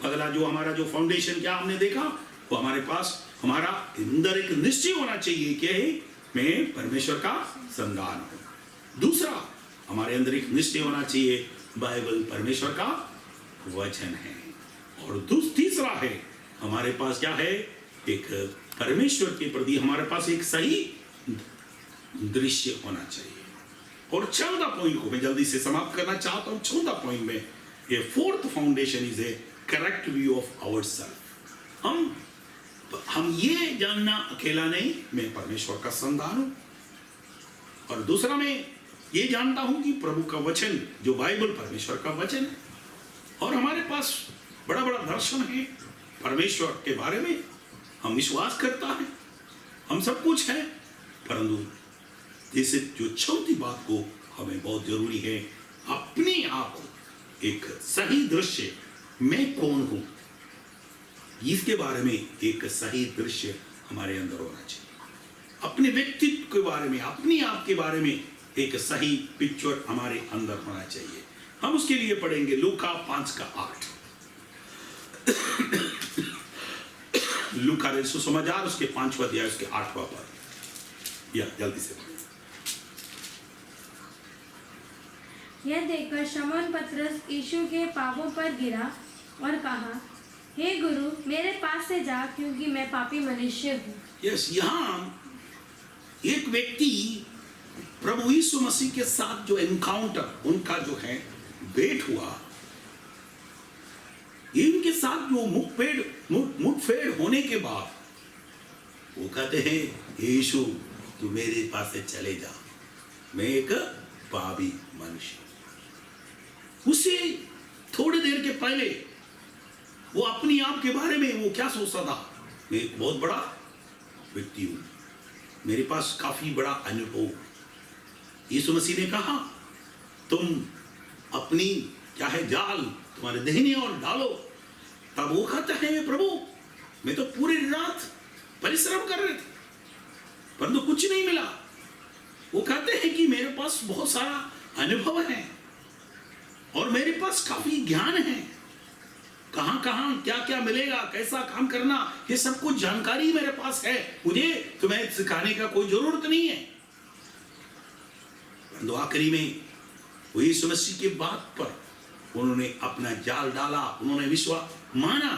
पगला जो हमारा जो फाउंडेशन क्या हमने देखा, वो हमारे पास हमारा अंदर एक निश्चय होना चाहिए कि मैं परमेश्वर का संतान हूं। दूसरा, हमारे अंदर एक निश्चय होना चाहिए, बाइबल परमेश्वर का वचन है। और तीसरा है, हमारे पास क्या है, एक परमेश्वर के प्रति हमारे पास एक सही दृश्य होना चाहिए। और 14 पॉइंट को मैं जल्दी से समाप्त करना चाहता हूं। 14 पॉइंट में ये 4th foundation is a correct view of ourselves. हम ये जानना अकेला नहीं, मैं परमेश्वर का संतान हूं, और दूसरा मैं ये जानता हूं कि प्रभु का वचन जो बाइबल परमेश्वर का वचन है, और हमारे पास बड़ा बड़ा दर्शन है परमेश्वर के बारे में, हम विश्वास करता है, हम सब कुछ है। परंतु जैसे जो चौथी बात को हमें बहुत जरूरी है, अपने आप को एक सही दृश्य, मैं कौन हूं, इसके बारे में एक सही दृश्य हमारे अंदर होना चाहिए। अपने व्यक्तित्व के बारे में, अपने आप के बारे में एक सही पिक्चर हमारे अंदर होना चाहिए। हम उसके लिए पढ़ेंगे लूका 5:8। लूका सुसमाचार उसके 5वां अध्याय उसके 8वां पद, या जल्दी से पढ़ें। यह देखकर शमौन पतरस यीशु के पांवों पर गिरा और कहा, हे गुरु, मेरे पास से जा, क्योंकि मैं पापी मनुष्य हूँ। यस, यहाँ एक व्यक्ति प्रभु यीशु मसीह के साथ जो एनकाउंटर, उनका जो है भेंट हुआ, इनके साथ जो मुठभेड़ होने के बाद वो कहते हैं, यीशु तू मेरे पास से चले जा, मैं एक पापी मनुष्य। उससे थोड़ी देर के पहले वो अपनी आप के बारे में वो क्या सोचता था, मैं एक बहुत बड़ा व्यक्ति हूं, मेरे पास काफी बड़ा अनुभव। यीशु मसीह ने कहा, तुम अपनी क्या है जाल तुम्हारे देहने और डालो। तब वो कहता है, प्रभु मैं तो पूरी रात परिश्रम कर रहे थे परंतु कुछ नहीं मिला। वो कहते हैं कि मेरे पास बहुत सारा अनुभव है और मेरे पास काफी ज्ञान है, कहां कहां क्या क्या मिलेगा, कैसा काम करना, ये सब कुछ जानकारी मेरे पास है, मुझे तुम्हें सिखाने का कोई जरूरत नहीं है। परंतु आखिरी में वो यीशु मसीह की बात पर उन्होंने अपना जाल डाला, उन्होंने विश्वास माना,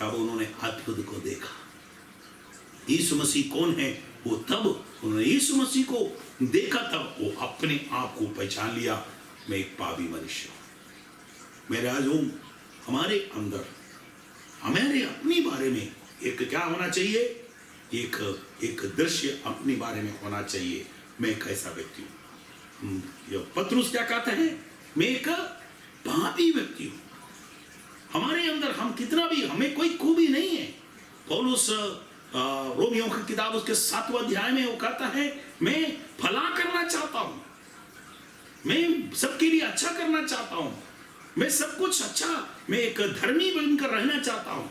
तब उन्होंने अद्भुत को देखा। यीशु मसीह कौन है, वो तब उन्होंने यीशु मसीह को देखा, तब वो अपने आप को पहचान लिया, मैं एक पापी मनुष्य हूं। मेरे आज हमारे अंदर हमारे अपने बारे में एक क्या होना चाहिए, एक दृश्य अपने बारे में होना चाहिए, मैं कैसा व्यक्ति हूं। पतरस क्या कहते हैं, मैं एक पापी व्यक्ति हूं। हमारे अंदर हम कितना भी, हमें कोई खूबी नहीं है। पौलुस रोमियो की किताब उसके 7वां अध्याय में वो कहता है, मैं भला करना चाहता हूं, मैं सबके लिए अच्छा करना चाहता हूं, मैं सब कुछ अच्छा, मैं एक धर्मी बनकर रहना चाहता हूं,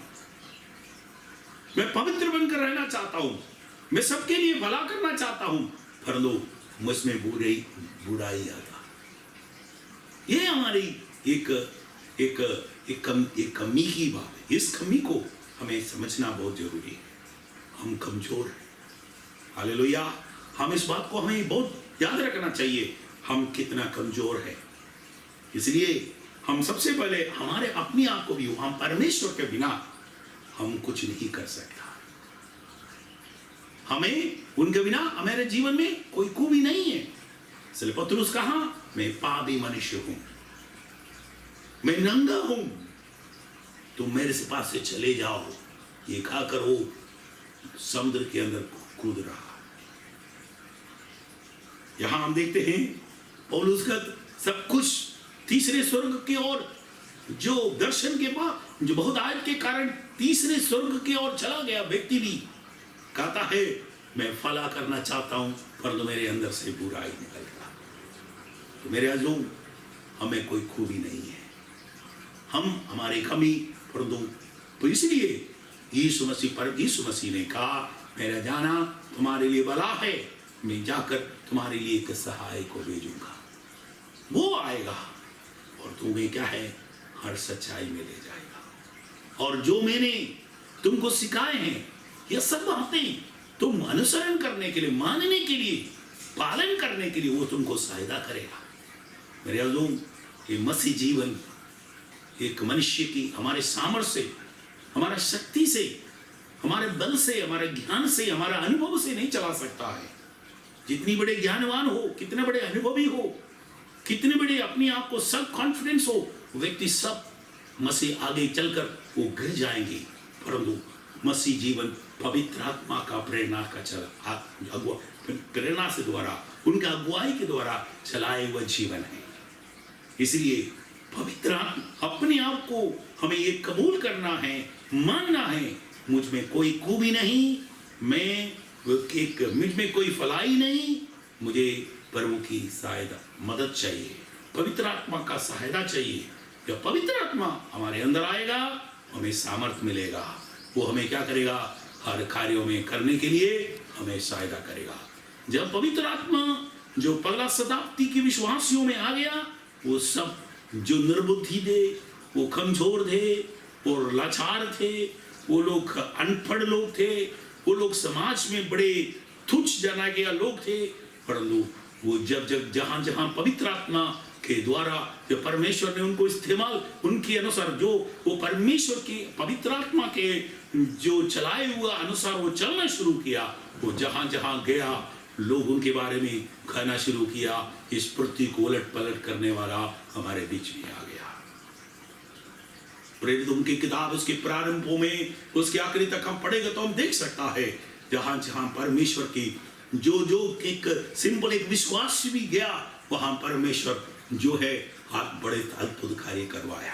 मैं पवित्र बनकर रहना चाहता हूं, मैं सबके लिए भला करना चाहता हूं, परंतु मुझमें बुराई आता। ये हमारी एक कमी की बात है। इस कमी को हमें समझना बहुत जरूरी है। हम कमजोर हैं, हालेलुया, हम इस बात को हमें बहुत याद रखना चाहिए, हम कितना कमजोर है। इसलिए हम सबसे पहले हमारे अपने आप को भी, हम परमेश्वर के बिना हम कुछ नहीं कर सकता। हमें उनके बिना हमारे जीवन में कोई खूबी नहीं है। इसलिए पतरस कहा, मैं पापी मनुष्य हूं, मैं नंगा हूं, तुम मेरे से पास से चले जाओ। ये खाकर वो समुद्र के अंदर कूद रहा। यहां हम देखते हैं पौलुस का सब कुछ तीसरे स्वर्ग की ओर, जो दर्शन के बाद जो बहुत आयत के कारण तीसरे स्वर्ग की ओर चला गया व्यक्ति भी कहता है, मैं फला करना चाहता हूं परंतु मेरे अंदर से बुराई निकल रहा। तो मेरे अजों हमें कोई खूबी नहीं है, हम हमारी कमी, परंतु तो इसलिए यीशु मसीह ने कहा, मेरा जाना तुम्हारे लिए भला है, मैं जाकर तुम्हारे लिए एक सहाय को भेजूंगा, वो आएगा और तुम्हें क्या है, हर सच्चाई में ले जाएगा। और जो मैंने तुमको सिखाए हैं ये सब बातें तुम अनुसरण करने के लिए, मानने के लिए, पालन करने के लिए वो तुमको सहायता करेगा। मेरे अज़ों, ये मसीह जीवन एक मनुष्य की हमारे सामर्थ्य से, हमारा शक्ति से, हमारे बल से, हमारे ज्ञान से, हमारा अनुभव से नहीं चला सकता है। जितनी बड़े ज्ञानवान हो, कितने बड़े अनुभवी हो, कितने बड़े अपने आप को सेल्फ कॉन्फिडेंस हो, व्यक्ति सब मसीह आगे चलकर वो गिर जाएंगे। परंतु मसीह जीवन पवित्र आत्मा का प्रेरणा का प्रेरणा से द्वारा, उनका अगुवाई के द्वारा चलाए हुआ जीवन है। इसलिए पवित्र आत्मा अपने आप को हमें ये कबूल करना है, मानना है, मुझ में कोई खूबी नहीं, मुझ में कोई फलाई नहीं, मुझे प्रभु की सहायता मदद चाहिए, पवित्र आत्मा का सहायता चाहिए। जब पवित्र आत्मा हमारे अंदर आएगा हमें सामर्थ्य मिलेगा, वो हमें क्या करेगा, हर कार्यों में करने के लिए हमें सहायता करेगा। जब पवित्र आत्मा जो पहला शताब्दी के विश्वासियों में आ गया, वो सब जो निर्बुद्धि थे, वो कमजोर थे, वो लाचार थे, वो लोग अनपढ़ लोग थे, वो लोग समाज में बड़े तुच्छ जाना गया लोग थे, परंतु वो जब जहां जहां पवित्र आत्मा के द्वारा जो परमेश्वर ने उनको इस्तेमाल, उनके अनुसार जो वो परमेश्वर की पवित्र आत्मा के जो चलाए हुआ अनुसार वो चलना शुरू किया, वो जहां जहां गया लोग उनके बारे में कहना शुरू किया, इस पृथ्वी को उलट पलट करने वाला हमारे बीच में आ गया। प्रेरितों की किताब उसके प्रारंभों में उसके आखिरी तक हम पढ़ेंगे तो हम देख सकता है जहां जहां परमेश्वर की जो एक सिंपल एक विश्वास भी गया, वहां परमेश्वर जो है हाथ बड़े अद्भुत कार्य करवाया।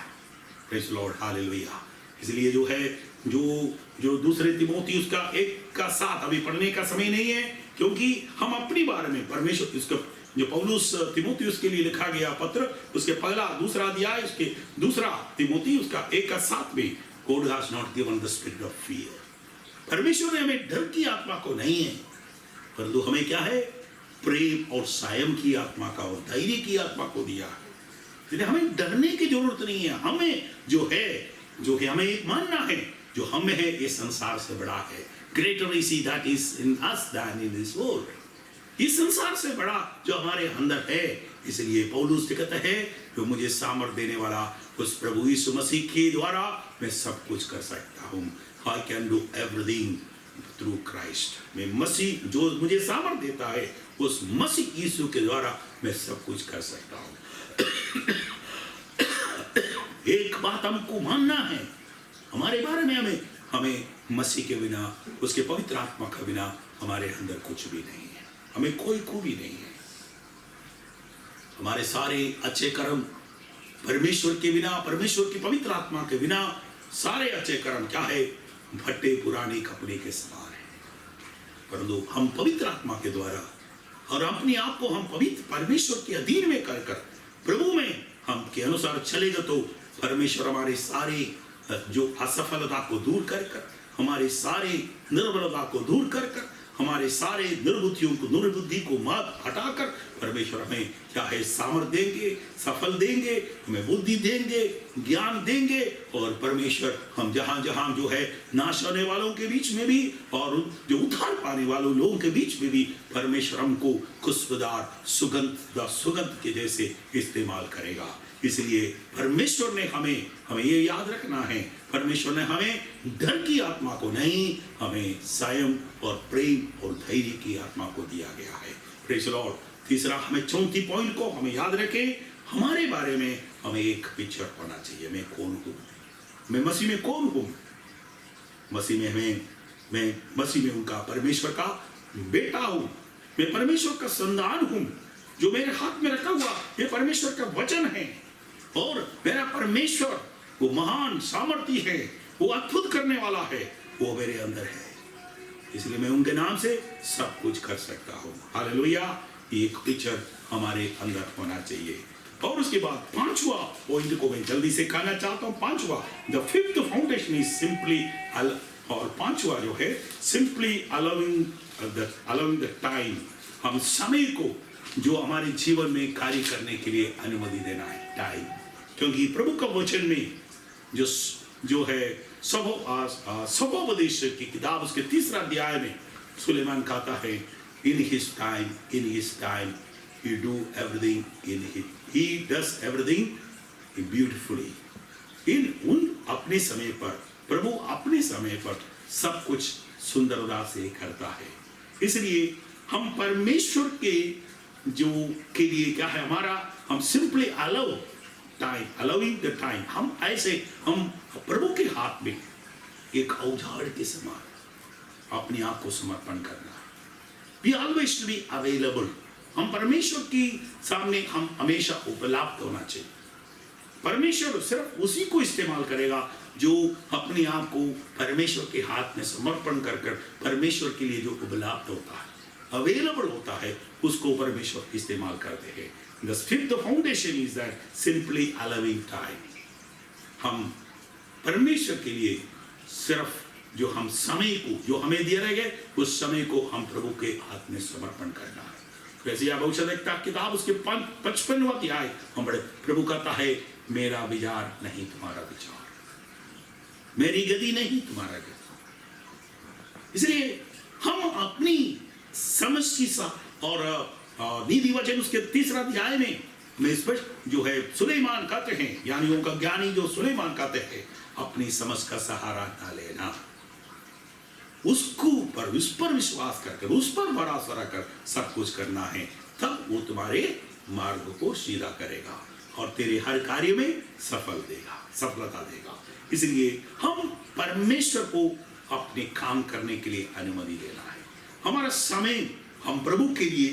Praise Lord, hallelujah. इसलिए जो है जो दूसरे तिमोथी उसका 1:7 अभी पढ़ने का समय नहीं है, क्योंकि हम अपनी बारे में परमेश्वर इसका जो पौलुस तिमोथी उसके लिए लिखा गया पत्र, उसके पहला दूसरा अध्याय, उसके दूसरा तिमोथी उसका 1:7 में, God has not given the spirit of fear। परमेश्वर ने हमें डर की आत्मा को नहीं है, परंतु हमें क्या है, प्रेम और संयम की आत्मा का और धैर्य की आत्मा को दिया है। इसलिए हमें डरने की जरूरत नहीं है। हमें जो है हमें एक मानना है, जो हम में है ये संसार से बड़ा है। Greater is he that is in us than in this world। इस संसार से बड़ा जो हमारे अंदर है। इसलिए पौलुस कहता है, जो मुझे सामर्थ देने वाला उस प्रभु यीशु मसीह के द्वारा मैं सब कुछ कर सकता हूँ। I can do everything through Christ। मैं मसीह जो मुझे सामर्थ देता है, उस मसीह यीशु के द्वारा मैं सब कुछ कर सकता हूँ। एक बात हमको मानना है, हमारे बारे में हमें मसीह के बिना, उसके पवित्र आत्मा के बिना हमारे अंदर कुछ भी नहीं है, हमें कोई खूबी नहीं है। हमारे सारे अच्छे कर्म परमेश्वर के बिना, परमेश्वर की पवित्र आत्मा के बिना सारे अच्छे कर्म क्या है, फटे पुराने कपड़े के समान है। परंतु हम पवित्र आत्मा के द्वारा और अपने आप को हम पवित्र परमेश्वर के अधीन में कर प्रभु में हम के अनुसार चलेगा, तो परमेश्वर हमारे सारे जो असफलता को दूर कर हमारे सारे निर्बलता को दूर कर हमारे सारे निर्बुद्धि को मत हटाकर परमेश्वर हमें क्या है सामर्थ देंगे, सफल देंगे, हमें बुद्धि देंगे, ज्ञान देंगे। और परमेश्वर हम जहां जहां जो है नाश होने वालों के बीच में भी और जो उद्धार पाने वालों लोगों के बीच में भी परमेश्वर हमको खुशबूदार सुगंध के जैसे इस्तेमाल करेगा। इसलिए परमेश्वर ने हमें ये याद रखना है, परमेश्वर ने हमें डर की आत्मा को नहीं, हमें संयम और प्रेम और धैर्य की आत्मा को दिया गया है। Praise the Lord. तीसरा, हमें चौथी पॉइंट को हमें याद रखें, हमारे बारे में हमें एक पिक्चर होना चाहिए। मैं कौन हूँ, मैं मसीह में कौन हूँ। मसीह में मैं मसीह में उनका परमेश्वर का बेटा हूँ, मैं परमेश्वर का संतान हूँ। जो मेरे हाथ में रखा हुआ ये परमेश्वर का वचन है और मेरा परमेश्वर वो महान सामर्थी है, वो अद्भुत करने वाला है, वो मेरे अंदर है। इसलिए मैं उनके नाम से सब कुछ कर सकता हूँ। हालेलुया। एक पिक्चर हमारे अंदर होना चाहिए। और उसके बाद पांचवा पॉइंट को मैं जल्दी से कहना चाहता हूँ। पांचवा, the fifth foundation is simply, और पांचवा जो है सिंपली अलाउइंग द टाइम। हम समय को जो हमारे जीवन में कार्य करने के लिए अनुमति देना है, टाइम। क्योंकि प्रभु का वचन में जो है सबोपदेश की किताब उसके 3 अध्याय में सुलेमान कहता है, in his time he do everything he does everything beautifully। उन अपने समय पर, प्रभु अपने समय पर सब कुछ सुंदरता से करता है। इसलिए हम परमेश्वर के लिए क्या है हमारा, हम सिंपली अलाउइंग द टाइम। हम प्रभु के हाथ में एक औजार के समान अपने आप को समर्पण करना है। Be always to be available। हम परमेश्वर की सामने हम हमेशा उपलब्ध होना चाहिए। परमेश्वर सिर्फ उसी को इस्तेमाल करेगा जो अपने आप को परमेश्वर के हाथ में समर्पण कर परमेश्वर के लिए जो उपलब्ध होता है, अवेलेबल होता है, उसको परमेश्वर इस्तेमाल करते हैं। The fifth foundation is that simply allowing time। हम परमेश्वर के लिए सिर्फ जो हम समय को जो हमें दिया गया उस समय को हम प्रभु के हाथ में समर्पण करना है। वैसे आप भविष्यवक्ता किताब उसके 55वां अध्याय हम बड़े प्रभु कहता है, मेरा विचार नहीं तुम्हारा विचार, मेरी गति नहीं तुम्हारा गति। इसलिए हम अपनी समझ की और नीति वचन उसके 3 अध्याय में स्पष्ट जो है सुलेमान कहते हैं, यानी उनका ज्ञानी जो सुलेमान कहते हैं, अपनी समझ का सहारा ना लेना, उस पर विश्वास करके उस पर भरोसा रखकर सब कुछ करना है, तब वो तुम्हारे मार्ग को सीधा करेगा और तेरे हर कार्य में सफलता देगा। इसलिए हम परमेश्वर को अपने काम करने के लिए अनुमति देना है। हमारा समय हम प्रभु के लिए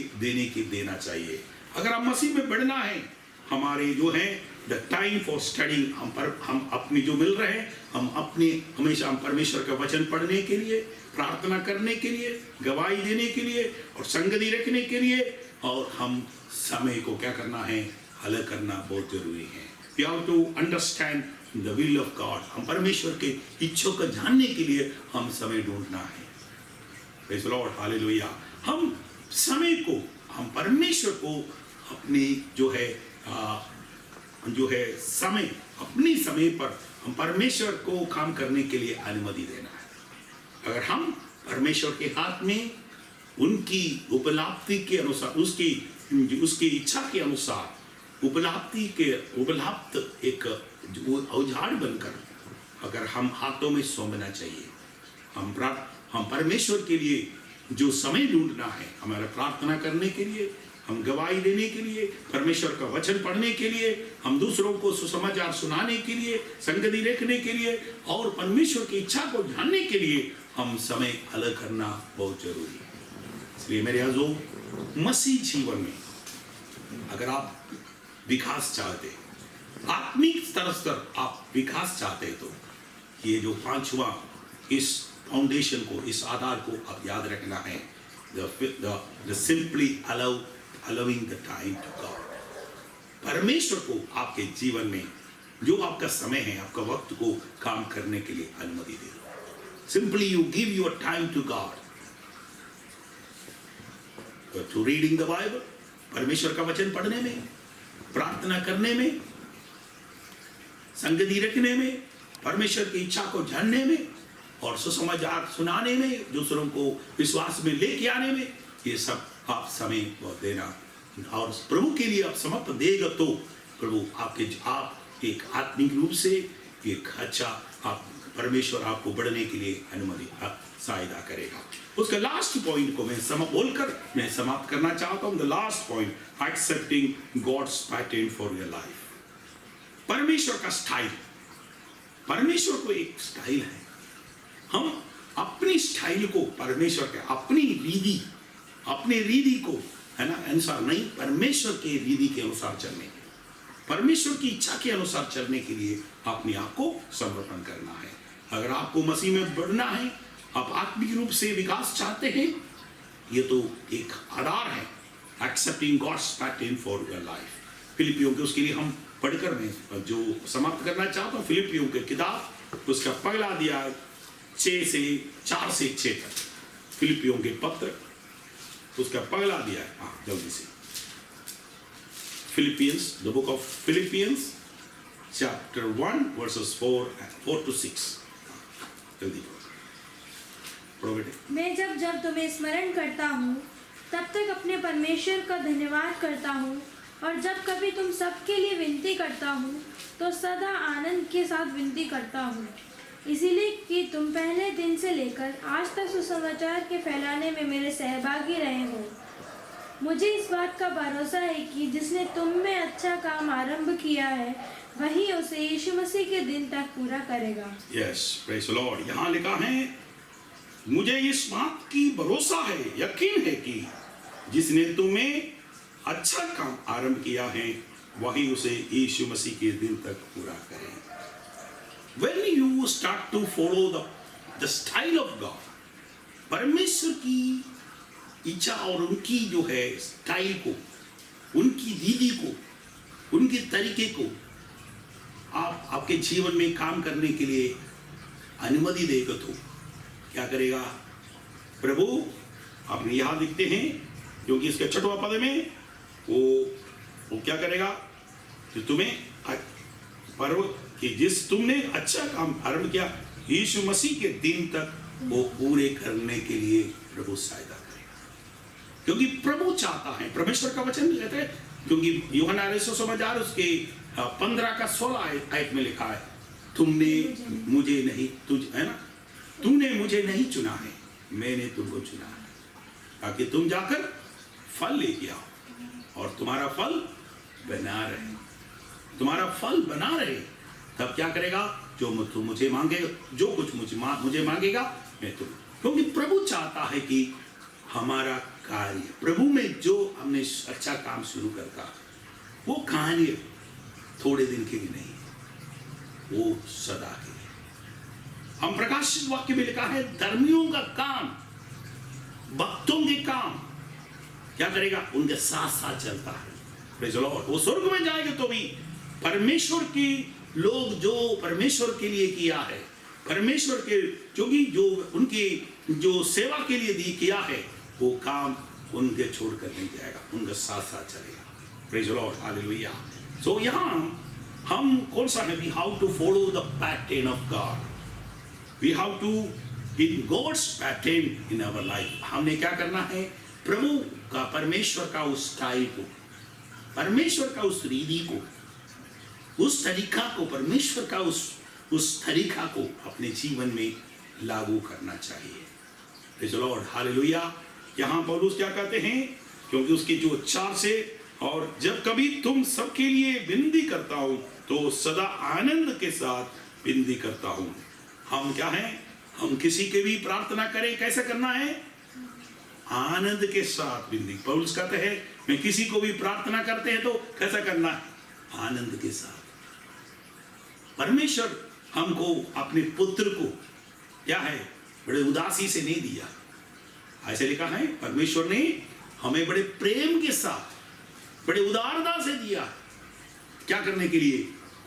देना चाहिए। अगर हम मसीह में बढ़ना है, हमारे जो है द टाइम फॉर स्टडिंग, हम अपने जो मिल रहे हैं, हम अपने हमेशा हम परमेश्वर का वचन पढ़ने के लिए, प्रार्थना करने के लिए, गवाही देने के लिए और संगति रखने के लिए, और हम समय को क्या करना है, हल करना बहुत जरूरी है। We have to understand the will of God. हम परमेश्वर के इच्छा को जानने के लिए हम समय ढूंढना है। Praise the Lord, hallelujah. हम समय को, हम परमेश्वर को अपनी जो है समय, अपनी समय पर हम परमेश्वर को काम करने के लिए अनुमति देना है। अगर हम परमेश्वर के हाथ में उनकी उपलब्धि के अनुसार, उसकी इच्छा के अनुसार उपलब्ध एक औजार बनकर अगर हम हाथों में सौंपना चाहिए, हम परमेश्वर के लिए जो समय ढूंढना है, हमारा प्रार्थना करने के लिए, हम गवाही देने के लिए, परमेश्वर का वचन पढ़ने के लिए, हम दूसरों को सुसमाचार सुनाने के लिए, संगति रखने के लिए और परमेश्वर की इच्छा को जानने के लिए हम समय अलग करना बहुत जरूरी है। इसलिए मेरे आजो मसीह जीवन में अगर आप विकास चाहते, आत्मिक स्तर पर आप विकास चाहते, तो ये जो 5वां इस फाउंडेशन को, इस आधार को आप याद रखना है, the simply allowing the time to God। परमेश्वर को आपके जीवन में जो आपका समय है, आपका वक्त को काम करने के लिए अनुमति दे दो। Simply you give your time to God। Through reading the Bible, परमेश्वर का वचन पढ़ने में, प्रार्थना करने में, संगति रखने में, परमेश्वर की इच्छा को जानने में और सुसमाचार सुनाने में, दूसरों को विश्वास में लेके आने में, ये सब आप समय देना और प्रभु के लिए आप समर्पण देगा तो प्रभु आप एक आत्मिक रूप से एक अच्छा आप परमेश्वर आपको बढ़ने के लिए अनुमति सहायता करेगा। उसका लास्ट पॉइंट को मैं बोलकर मैं समाप्त करना चाहता हूं। The last point, accepting God's pattern for your life. परमेश्वर का स्टाइल, परमेश्वर को एक स्टाइल है, हम अपनी स्टाइल को परमेश्वर के अपनी रीति को है ना अनुसार नहीं, परमेश्वर के रीति के अनुसार चलने, परमेश्वर की इच्छा के अनुसार चलने के लिए अपने आप को समर्पण करना है। अगर आपको मसीह में बढ़ना है, आप आत्मिक रूप से विकास चाहते हैं, ये तो एक आधार है, accepting God's pattern for your life. फिलिपियों के उसके लिए हम पढ़कर मैं जो समाप्त करना चाहता हूँ, फिलिपियों की किताब उसका पहला अध्याय 4 से 6 तक, फिलिपियों के पत्र उसका पहला अध्याय, जल्दी से Philippians, the book of Philippians, chapter 1, verses 4 to 6. जल्दी पढ़ो बेटे। मैं जब तुम्हें स्मरण करता हूँ तब तक अपने परमेश्वर का धन्यवाद करता हूँ, और जब कभी तुम सबके लिए विनती करता हूँ तो सदा आनंद के साथ विनती करता हूँ, इसीलिए कि तुम पहले दिन से लेकर आज तक सुसमाचार के फैलाने में मेरे सहभागी रहे हो। मुझे इस बात का भरोसा है कि जिसने तुम में अच्छा काम आरंभ किया है वही उसे यीशु मसीह के दिन तक पूरा करेगा। Yes, praise the Lord. यहाँ लिखा है, मुझे इस बात की भरोसा है, यकीन है कि जिसने तुम्हें अच्छा काम आरंभ किया है वही उसे यीशु मसीह के दिन तक पूरा करेगा। When you start to follow the style of God, परमेश्वर की इच्छा और उनकी जो है स्टाइल को, उनकी रीति को, उनके तरीके को आप आपके जीवन में काम करने के लिए अनुमति देगा तो क्या करेगा प्रभु? आपने यहाँ लिखते हैं, क्योंकि इसके 6वां पद में वो क्या करेगा कि तुम्हें पर्व कि जिस तुमने अच्छा काम आरंभ किया यीशु मसीह के दिन तक वो पूरे करने के लिए प्रभु सहायता करेगा। क्योंकि प्रभु चाहता है, परमेश्वर का वचन भी कहते हैं, क्योंकि यूहन्ना सुसमाचार उसके 15 का 16 आयत में लिखा है, तुमने मुझे नहीं है ना, तुमने मुझे नहीं चुना है, मैंने तुमको चुना है ताकि तुम जाकर फल लेके आओ और तुम्हारा फल बना रहे, तुम्हारा फल बना रहे। तब क्या करेगा? जो तुम मुझे मांगेगा, जो कुछ मुझे मांगेगा मैं तुम, क्योंकि प्रभु चाहता है कि हमारा कार्य प्रभु में जो हमने अच्छा काम शुरू करता वो कार्य थोड़े दिन के लिए नहीं, वो सदा के लिए। हम प्रकाशित वाक्य में लिखा है, धर्मियों का काम, भक्तों के काम क्या करेगा? उनके साथ साथ चलता है। Praise the Lord. वो स्वर्ग में जाएंगे तो भी परमेश्वर की लोग जो परमेश्वर के लिए किया है, परमेश्वर के जो उनकी जो सेवा के लिए किया है, वो काम उनके छोड़ कर नहीं जाएगा, उनके साथ साथ चलेगा। Praise the Lord, hallelujah. So यहाँ हम कौन सा है? We how to follow the pattern of God, we how to in God's pattern in our life. हमने क्या करना है? प्रभु का, परमेश्वर का उस स्टाइल को, परमेश्वर का उस रीति को, उस तरीका को, परमेश्वर का उस तरीका को अपने जीवन में लागू करना चाहिए। Praise the Lord, hallelujah. यहाँ पौलुस क्या कहते हैं? क्योंकि उसकी जो 4 से, और जब कभी तुम सबके लिए विनती करता हूं तो सदा आनंद के साथ विनती करता हूं। हम क्या हैं? हम किसी के भी प्रार्थना करें, कैसे करना है? आनंद के साथ विनती। पौलुस कहते हैं, मैं किसी को भी प्रार्थना करते हैं तो कैसा करना है? आनंद के साथ। परमेश्वर हमको अपने पुत्र को क्या है? बड़े उदासी से नहीं दिया। ऐसे लिखा है, परमेश्वर ने हमें बड़े प्रेम के साथ, बड़े उदारता से दिया। क्या करने के लिए?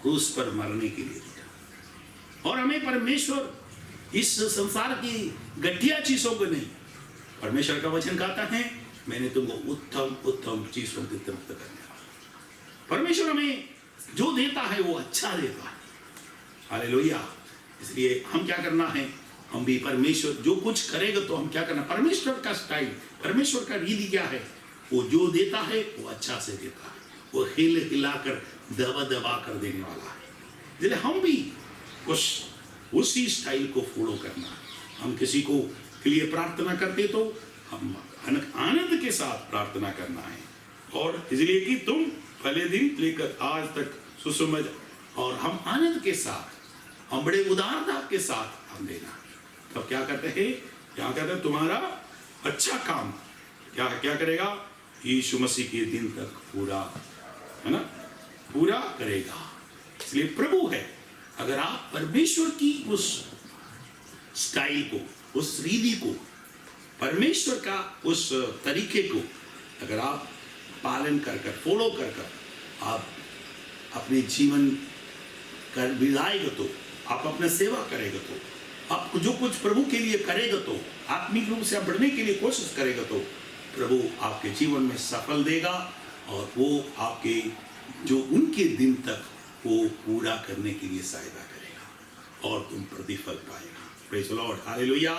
क्रूस पर मरने के लिए दिया। और हमें परमेश्वर इस संसार की घटिया चीजों को नहीं, परमेश्वर का वचन कहता है मैंने तुमको उत्तम उत्तम चीजों की तरफ करने वाला। परमेश्वर हमें जो देता है वो अच्छा देता है। हालेलुया। इसलिए हम क्या करना है, हम भी परमेश्वर जो कुछ करेगा तो हम क्या करना, परमेश्वर का स्टाइल, परमेश्वर का रीति क्या है, वो जो देता है वो अच्छा से देता है, वो हिलाकर दबा कर देने वाला है। इसलिए हम भी उसी स्टाइल को फॉलो करना है। हम किसी को के लिए प्रार्थना करते तो हम आनंद के साथ प्रार्थना करना है, और इसलिए कि तुम पहले दिन लेकर आज तक सुसमझ, और हम आनंद के साथ, हम बड़े उदारता के साथ हम देना। तब क्या कहते हैं, क्या कहते हैं, तुम्हारा अच्छा काम क्या क्या करेगा, यीशु मसीह के दिन तक पूरा, है ना, पूरा करेगा। इसलिए प्रभु है, अगर आप परमेश्वर की उस स्टाइल को, उस रीति को, परमेश्वर का उस तरीके को अगर आप पालन कर कर, फॉलो कर कर आप अपने जीवन कर बिताएगा, तो आप अपना सेवा करेगा, तो आप जो कुछ प्रभु के लिए करेगा, तो आत्मिक रूप से आप बढ़ने के लिए कोशिश करेगा, तो प्रभु आपके जीवन में सफल देगा, और वो आपके जो उनके दिन तक वो पूरा करने के लिए सहायता करेगा, और तुम प्रतिफल पाएगा। Praise the Lord, hallelujah.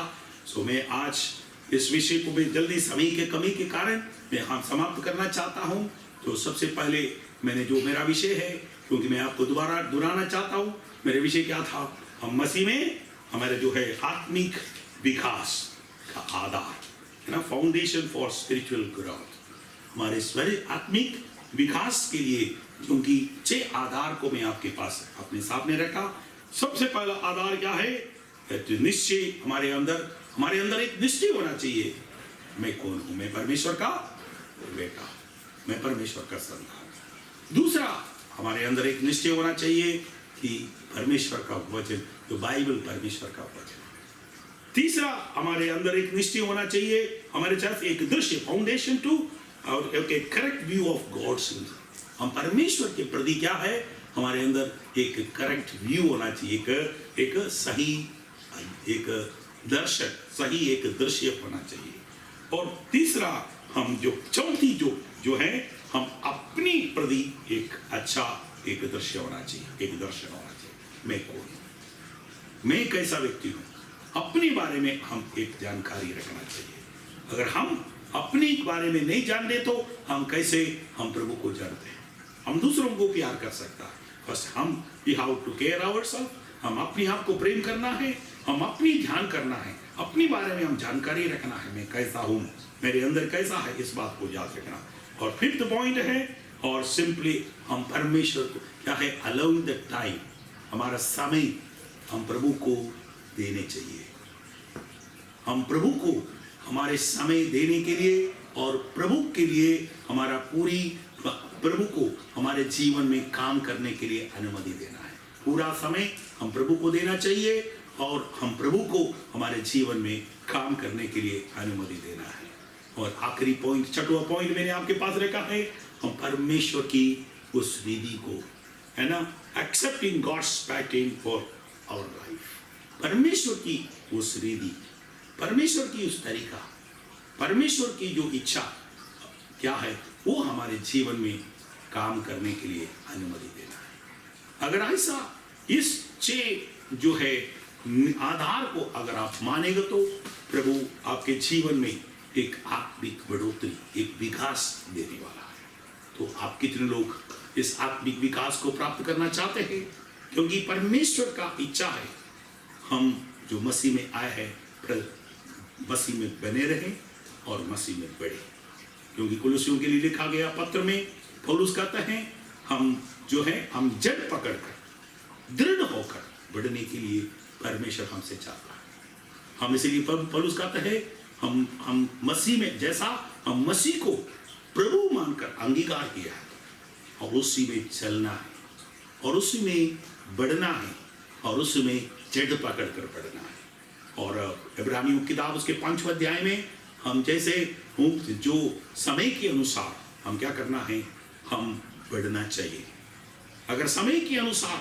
So मैं आज इस विषय को मैं जल्दी समय के कमी के कारण मैं हम समाप्त करना चाहता हूँ। तो सबसे पहले मैंने जो मेरा विषय है, क्योंकि मैं आपको दोबारा दोहराना चाहता हूँ, मेरे विषय क्या था, हम मसीह में हमारे जो है आत्मिक विकास का आधार है ना, फाउंडेशन फॉर स्पिरिचुअल ग्रोथ, हमारे स्वर आत्मिक विकास के लिए, क्योंकि 6 आधार को मैं आपके पास अपने सामने रखा। सबसे पहला आधार क्या है, निश्चय। हमारे अंदर एक निश्चय होना चाहिए, मैं कौन हूं, मैं परमेश्वर का बेटा, मैं परमेश्वर का संतान। दूसरा, हमारे अंदर एक निश्चय होना चाहिए कि परमेश्वर का वचन, जो बाइबल परमेश्वर का वचन। तीसरा, हमारे अंदर एक निश्चय होना चाहिए, हमारे साथ एक दृश्य, फाउंडेशन टू और एक करेक्ट व्यू ऑफ गॉड्स। हम परमेश्वर के प्रति क्या है, हमारे अंदर एक करेक्ट व्यू होना चाहिए, एक सही एक दर्शक, सही एक दृश्य होना चाहिए। और तीसरा, हम जो चौथी जो है, हम अपनी प्रति एक अच्छा एक दृश्य होना चाहिए, एक दर्शन होना चाहिए, मैं कौन हूं, मैं कैसा व्यक्ति हूं, अपने बारे में हम एक जानकारी रखना चाहिए। अगर हम अपने बारे में नहीं जानते तो हम कैसे हम प्रभु को जानते हैं, हम दूसरों को प्यार कर सकता है। फर्स्ट हम we have to care ourselves, हम अपने आप को प्रेम करना है, हम अपनी ध्यान करना है, अपने बारे में हम जानकारी रखना है, मैं कैसा हूं, मेरे अंदर कैसा है, इस बात को याद रखना। और 5th पॉइंट है, और सिंपली हम परमेश्वर को क्या है, अलाउइंग द टाइम, हमारा समय हम प्रभु को देने चाहिए। हम प्रभु को हमारे समय देने के लिए, और प्रभु के लिए हमारा प्रभु को हमारे जीवन में काम करने के लिए अनुमति देना है। पूरा समय हम प्रभु को देना चाहिए, और हम प्रभु को हमारे जीवन में काम करने के लिए अनुमति देना है। और आखिरी पॉइंट, 6वां पॉइंट मैंने आपके पास रखा है, हम परमेश्वर की उस रीति को, है ना, accepting God's pattern for our life, परमेश्वर की उस रीति, परमेश्वर की उस तरीका, परमेश्वर की जो इच्छा क्या है, वो हमारे जीवन में काम करने के लिए अनुमति देना है। अगर ऐसा इस 6 जो है आधार को अगर आप मानेंगे, तो प्रभु आपके जीवन में एक आत्मिक बढ़ोतरी, एक विकास देने वाला है। तो आप कितने लोग इस आत्मिक विकास को प्राप्त करना चाहते हैं, क्योंकि परमेश्वर का इच्छा है हम जो मसीह में आए हैं, मसीह में बने रहें और मसीह में बढ़े। क्योंकि कुलुसियों के लिए लिखा गया पत्र में पौलुस कहता है, हम जो है हम जड़ पकड़कर दृढ़ होकर बढ़ने के लिए परमेश्वर हमसे चाहता है। हम इसीलिए पौलुस कहता है, हम मसीह में, जैसा हम मसीह को प्रभु मानकर अंगीकार किया है, और उसी में चलना है, और उसी में बढ़ना है, और उसी में जड़ पकड़कर बढ़ना है। और इब्रानियों की किताब उसके 5वें अध्याय में हम जैसे जो समय के अनुसार हम क्या करना है, हम बढ़ना चाहिए। अगर समय के अनुसार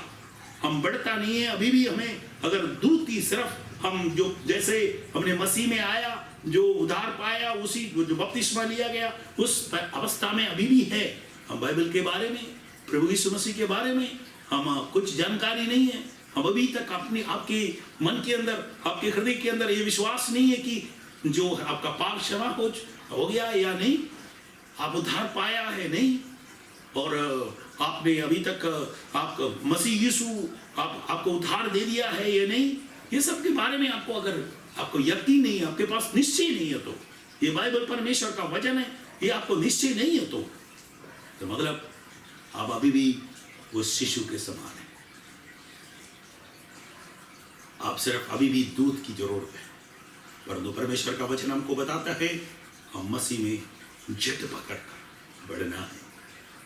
हम बढ़ता नहीं है, अभी भी हमें अगर दूसरी सिर्फ हम जो जैसे हमने मसीह में आया जो उद्धार पाया, उसी जो बपतिस्मा लिया गया, उस अवस्था में अभी भी है। हम बाइबल के बारे में, प्रभु यीशु मसीह के बारे में हम कुछ जानकारी नहीं है। हम अभी तक अपने आपके मन के अंदर, आपके हृदय के अंदर ये विश्वास नहीं है कि जो आपका पाप क्षमा हो गया या नहीं, आप उद्धार पाया है नहीं, और आपने अभी तक आपका मसीह यीशु आपको उद्धार दे दिया है या नहीं, ये सब के बारे में आपको अगर आपको यकीन नहीं है, आपके पास निश्चय नहीं है, तो ये बाइबल परमेश्वर का वचन है, ये आपको निश्चय नहीं है, तो मतलब आप अभी भी उस शिशु के समान है। आप सिर्फ अभी भी दूध की जरूरत है, परंतु परमेश्वर का वचन हमको बताता है हम मसीह में झट पकड़कर बढ़ना है।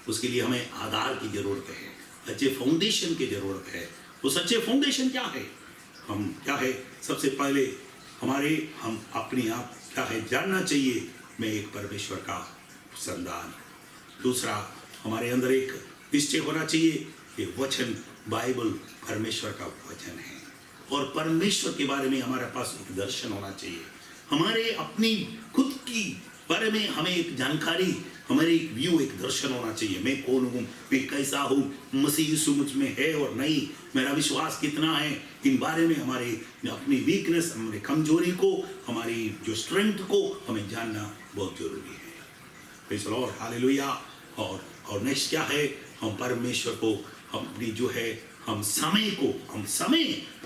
उसके लिए हमें आधार की जरूरत है, अच्छे फाउंडेशन की जरूरत है। उस अच्छे फाउंडेशन क्या है? हम क्या है? सबसे पहले हम अपने आप क्या है जानना चाहिए, मैं एक परमेश्वर का संतान। दूसरा, हमारे अंदर एक निश्चय होना चाहिए कि वचन बाइबल परमेश्वर का वचन है, और परमेश्वर के बारे में हमारे पास एक दर्शन होना चाहिए। हमारे अपनी खुद की बारे में हमें एक जानकारी, हमारे एक व्यू, एक दर्शन होना चाहिए। मैं कौन हूँ, मैं कैसा हूँ, मसीह यीशु मुझ में है और नहीं, मेरा विश्वास कितना है, इन बारे में हमारे अपनी वीकनेस, हमारी कमजोरी को, हमारी जो स्ट्रेंथ को हमें जानना बहुत जरूरी है। Praise the Lord, hallelujah. और नेक्स्ट क्या है? हम परमेश्वर को अपनी जो है हम समय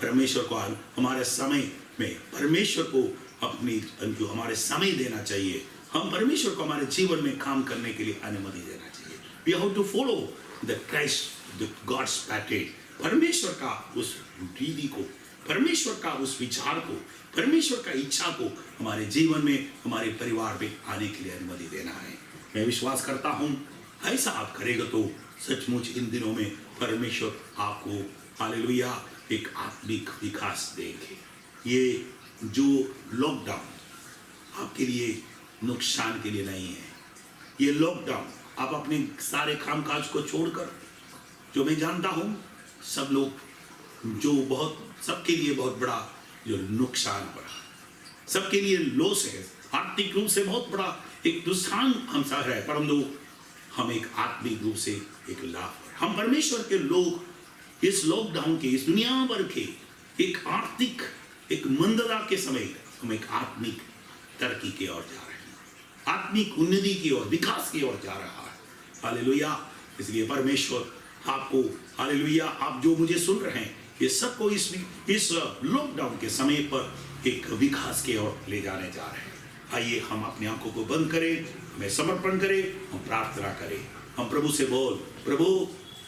परमेश्वर को, हमारे समय में परमेश्वर को अपनी जो हमारे समय देना चाहिए। हम परमेश्वर को हमारे जीवन में काम करने के लिए अनुमति देना चाहिए। We have to follow the Christ, the God's pattern। परमेश्वर का उस विधि को, परमेश्वर का उस विचार को, परमेश्वर का इच्छा को हमारे जीवन में, हमारे परिवार में आने के लिए अनुमति देना है। मैं विश्वास करता हूँ ऐसा आप करेगा तो सचमुच इन दिनों में परमेश्वर आपको हालेलुया एक आत्मिक विकास देंगे। ये जो लॉकडाउन आपके लिए नुकसान के लिए नहीं है। ये लॉकडाउन आप अपने सारे कामकाज को छोड़कर, जो मैं जानता हूँ सब लोग जो सबके लिए बहुत बड़ा जो नुकसान हो रहा, सबके लिए लॉस है, आर्थिक रूप से बहुत बड़ा एक नुकसान हम सह रहे हैं, परंतु हम एक आत्मिक रूप से एक लाभ। हम परमेश्वर के लोग इस लॉकडाउन के, इस दुनिया भर के एक आर्थिक एक मंदता के समय हम एक आत्मिक तरक्की की ओर जा रहे हैं, आत्मिक उन्नति की ओर, विकास की ओर जा रहा है। हालेलुया। इसलिए परमेश्वर आपको, हालेलुया, आप जो मुझे सुन रहे हैं, ये सबको इस लॉकडाउन के समय पर एक विकास की ओर ले जाने जा रहे हैं। आइए हम अपनी आंखों को बंद करें, हमें समर्पण करें, हम प्रार्थना करें। हम प्रभु से बोल, प्रभु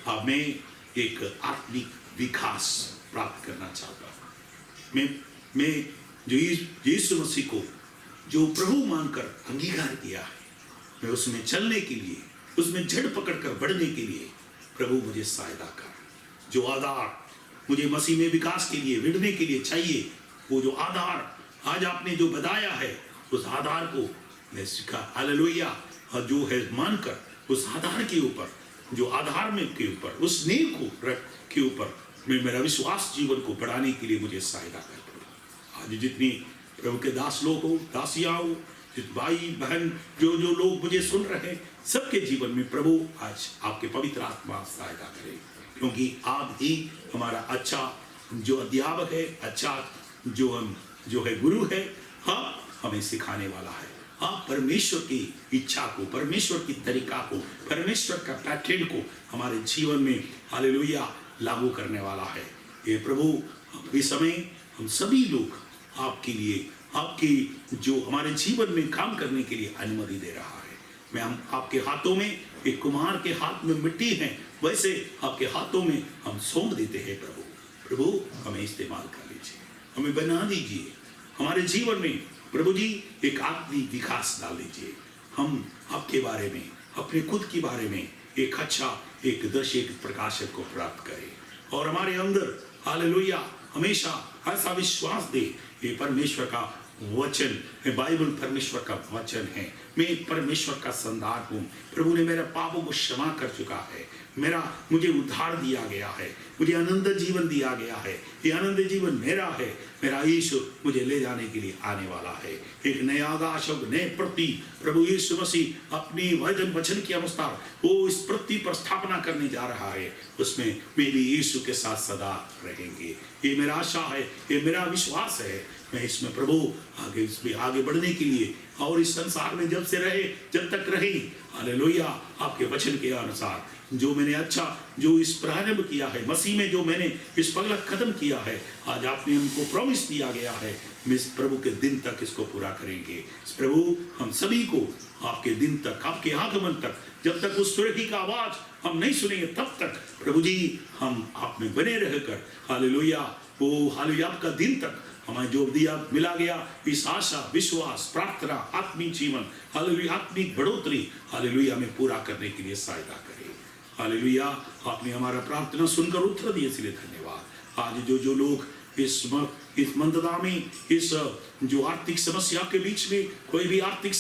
हमें एक आत्मिक विकास प्राप्त करना चाहता हूँ। मैं जो यीशु मसीह को जो प्रभु मानकर अंगीकार किया है, मैं उसमें चलने के लिए, उसमें जड़ पकड़कर बढ़ने के लिए प्रभु मुझे सहायता कर। जो आधार मुझे मसीह में विकास के लिए, बढ़ने के लिए चाहिए, वो जो आधार आज आपने जो बताया है, उस आधार को मैं सीखा, हालेलुया, और जो है मानकर उस आधार के ऊपर, जो आधार में के ऊपर, उस नींव को रख के ऊपर मैं मेरा विश्वास जीवन को बढ़ाने के लिए मुझे सहायता कर। आज जितनी प्रभु के दास लोग हो, दासियाँ हो, भाई बहन, जो लोग मुझे सुन रहे हैं, सबके जीवन में प्रभु आज आपके पवित्र आत्मा सहायता करे, क्योंकि आप ही हमारा अच्छा जो अध्यापक है, अच्छा जो है गुरु है, हाँ हमें सिखाने वाला है। आप परमेश्वर की इच्छा को, परमेश्वर की तरीका को, परमेश्वर का पैटर्न को हमारे जीवन में हालेलुया लागू करने वाला है। ये प्रभु इस समय हम सभी लोग आपके लिए, आपकी जो हमारे जीवन में काम करने के लिए अनुमति दे रहा है। मैं हम आपके हाथों में, एक कुम्हार के हाथ में मिट्टी है, वैसे आपके हाथों में हम सौंप देते हैं। प्रभु हमें इस्तेमाल कर लीजिए, हमें बना दीजिए, हमारे जीवन में प्रभु जी एक आत्मिक विकास डाल दीजिए। हम आपके बारे में, अपने खुद के बारे में एक अच्छा एक दर्श, एक प्रकाशक को प्राप्त करें, और हमारे अंदर हालेलुया हमेशा ऐसा विश्वास दे, ये परमेश्वर का वचन है, बाइबल परमेश्वर का वचन है। मैं परमेश्वर का संतान हूँ। प्रभु ने मेरे पापों को क्षमा कर चुका है, मुझे उद्धार दिया गया है, मुझे आनंद जीवन दिया गया है। ये आनंद जीवन मेरा है। मेरा यीशु मुझे ले जाने के लिए आने वाला है। एक नया आकाश और नए पृथ्वी प्रभु यीशु मसीह अपनी वचन के अनुसार वो इस पृथ्वी पर स्थापना करने जा रहा है। उसमें मेरी यीशु के साथ सदा रहेंगे। ये मेरा आशा है, ये मेरा विश्वास है। मैं इसमें प्रभु आगे बढ़ने के लिए और इस संसार में जब तक रहे, हालेलुया, आपके वचन के अनुसार जो मैंने अच्छा जो इस प्रारंभ किया है मसीह में, जो मैंने इस पगला खत्म किया है, आज आपने हमको प्रॉमिस दिया गया है, हम इस प्रभु के दिन तक इसको पूरा करेंगे। प्रभु हम सभी को आपके दिन तक, आपके आगमन तक, जब तक उस सूर्य का आवाज हम नहीं सुनेंगे तब तक प्रभु जी हम आप में बने रहकर, हालेलुया, वो हालेलुया आपका दिन तक हमें जो दिया मिला गया इस आशा, विश्वास, प्रार्थना, आत्मिक जीवन, हालेलुया, आत्मिक बढ़ोतरी, हालेलुया में पूरा करने के लिए सहायता करें। हालेलुया, आपने हमारा प्रार्थना सुनकर उत्तर दिए, इसलिए धन्यवाद। आज जो लोग इस मंदता में, इस जो आर्थिक समस्या के बीच में, कोई भी आर्थिक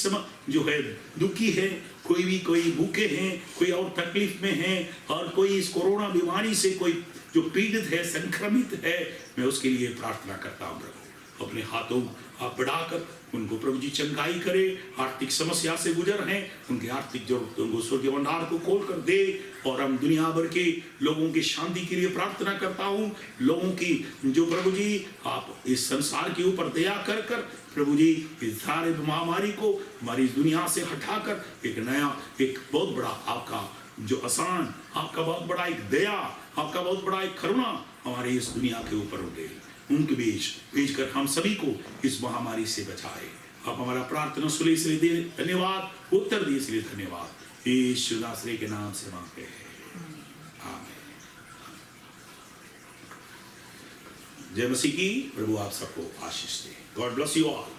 जो है दुखी है, कोई भूखे हैं, कोई और तकलीफ में है, और कोई इस कोरोना बीमारी से कोई जो पीड़ित है, संक्रमित है, मैं उसके लिए प्रार्थना करता हूँ। प्रभु अपने हाथों आप बढ़ाकर उनको प्रभु जी चंगाई करे। आर्थिक समस्या से गुजर हैं, उनके आर्थिक जरूरतों को स्वर्गीय भंडार को खोल कर दे। और हम दुनिया भर के लोगों की शांति के लिए प्रार्थना करता हूँ। लोगों की जो प्रभु जी आप इस संसार के ऊपर दया कर प्रभु जी इस सारे महामारी को हमारी दुनिया से हटाकर एक नया, एक बहुत बड़ा आपका जो आसान, आपका बहुत बड़ा एक दया, आपका बहुत बड़ा एक करुणा हमारे इस दुनिया के ऊपर उठे, उनके बीच भेजकर हम सभी को इस महामारी से बचाए। आप हमारा प्रार्थना सुने इसलिए धन्यवाद, उत्तर दिए इसलिए धन्यवाद। यीशु नासरी के नाम से मांगते हैं, आमीन। जय मसीह की। प्रभु आप सबको आशीष दे। God bless you all.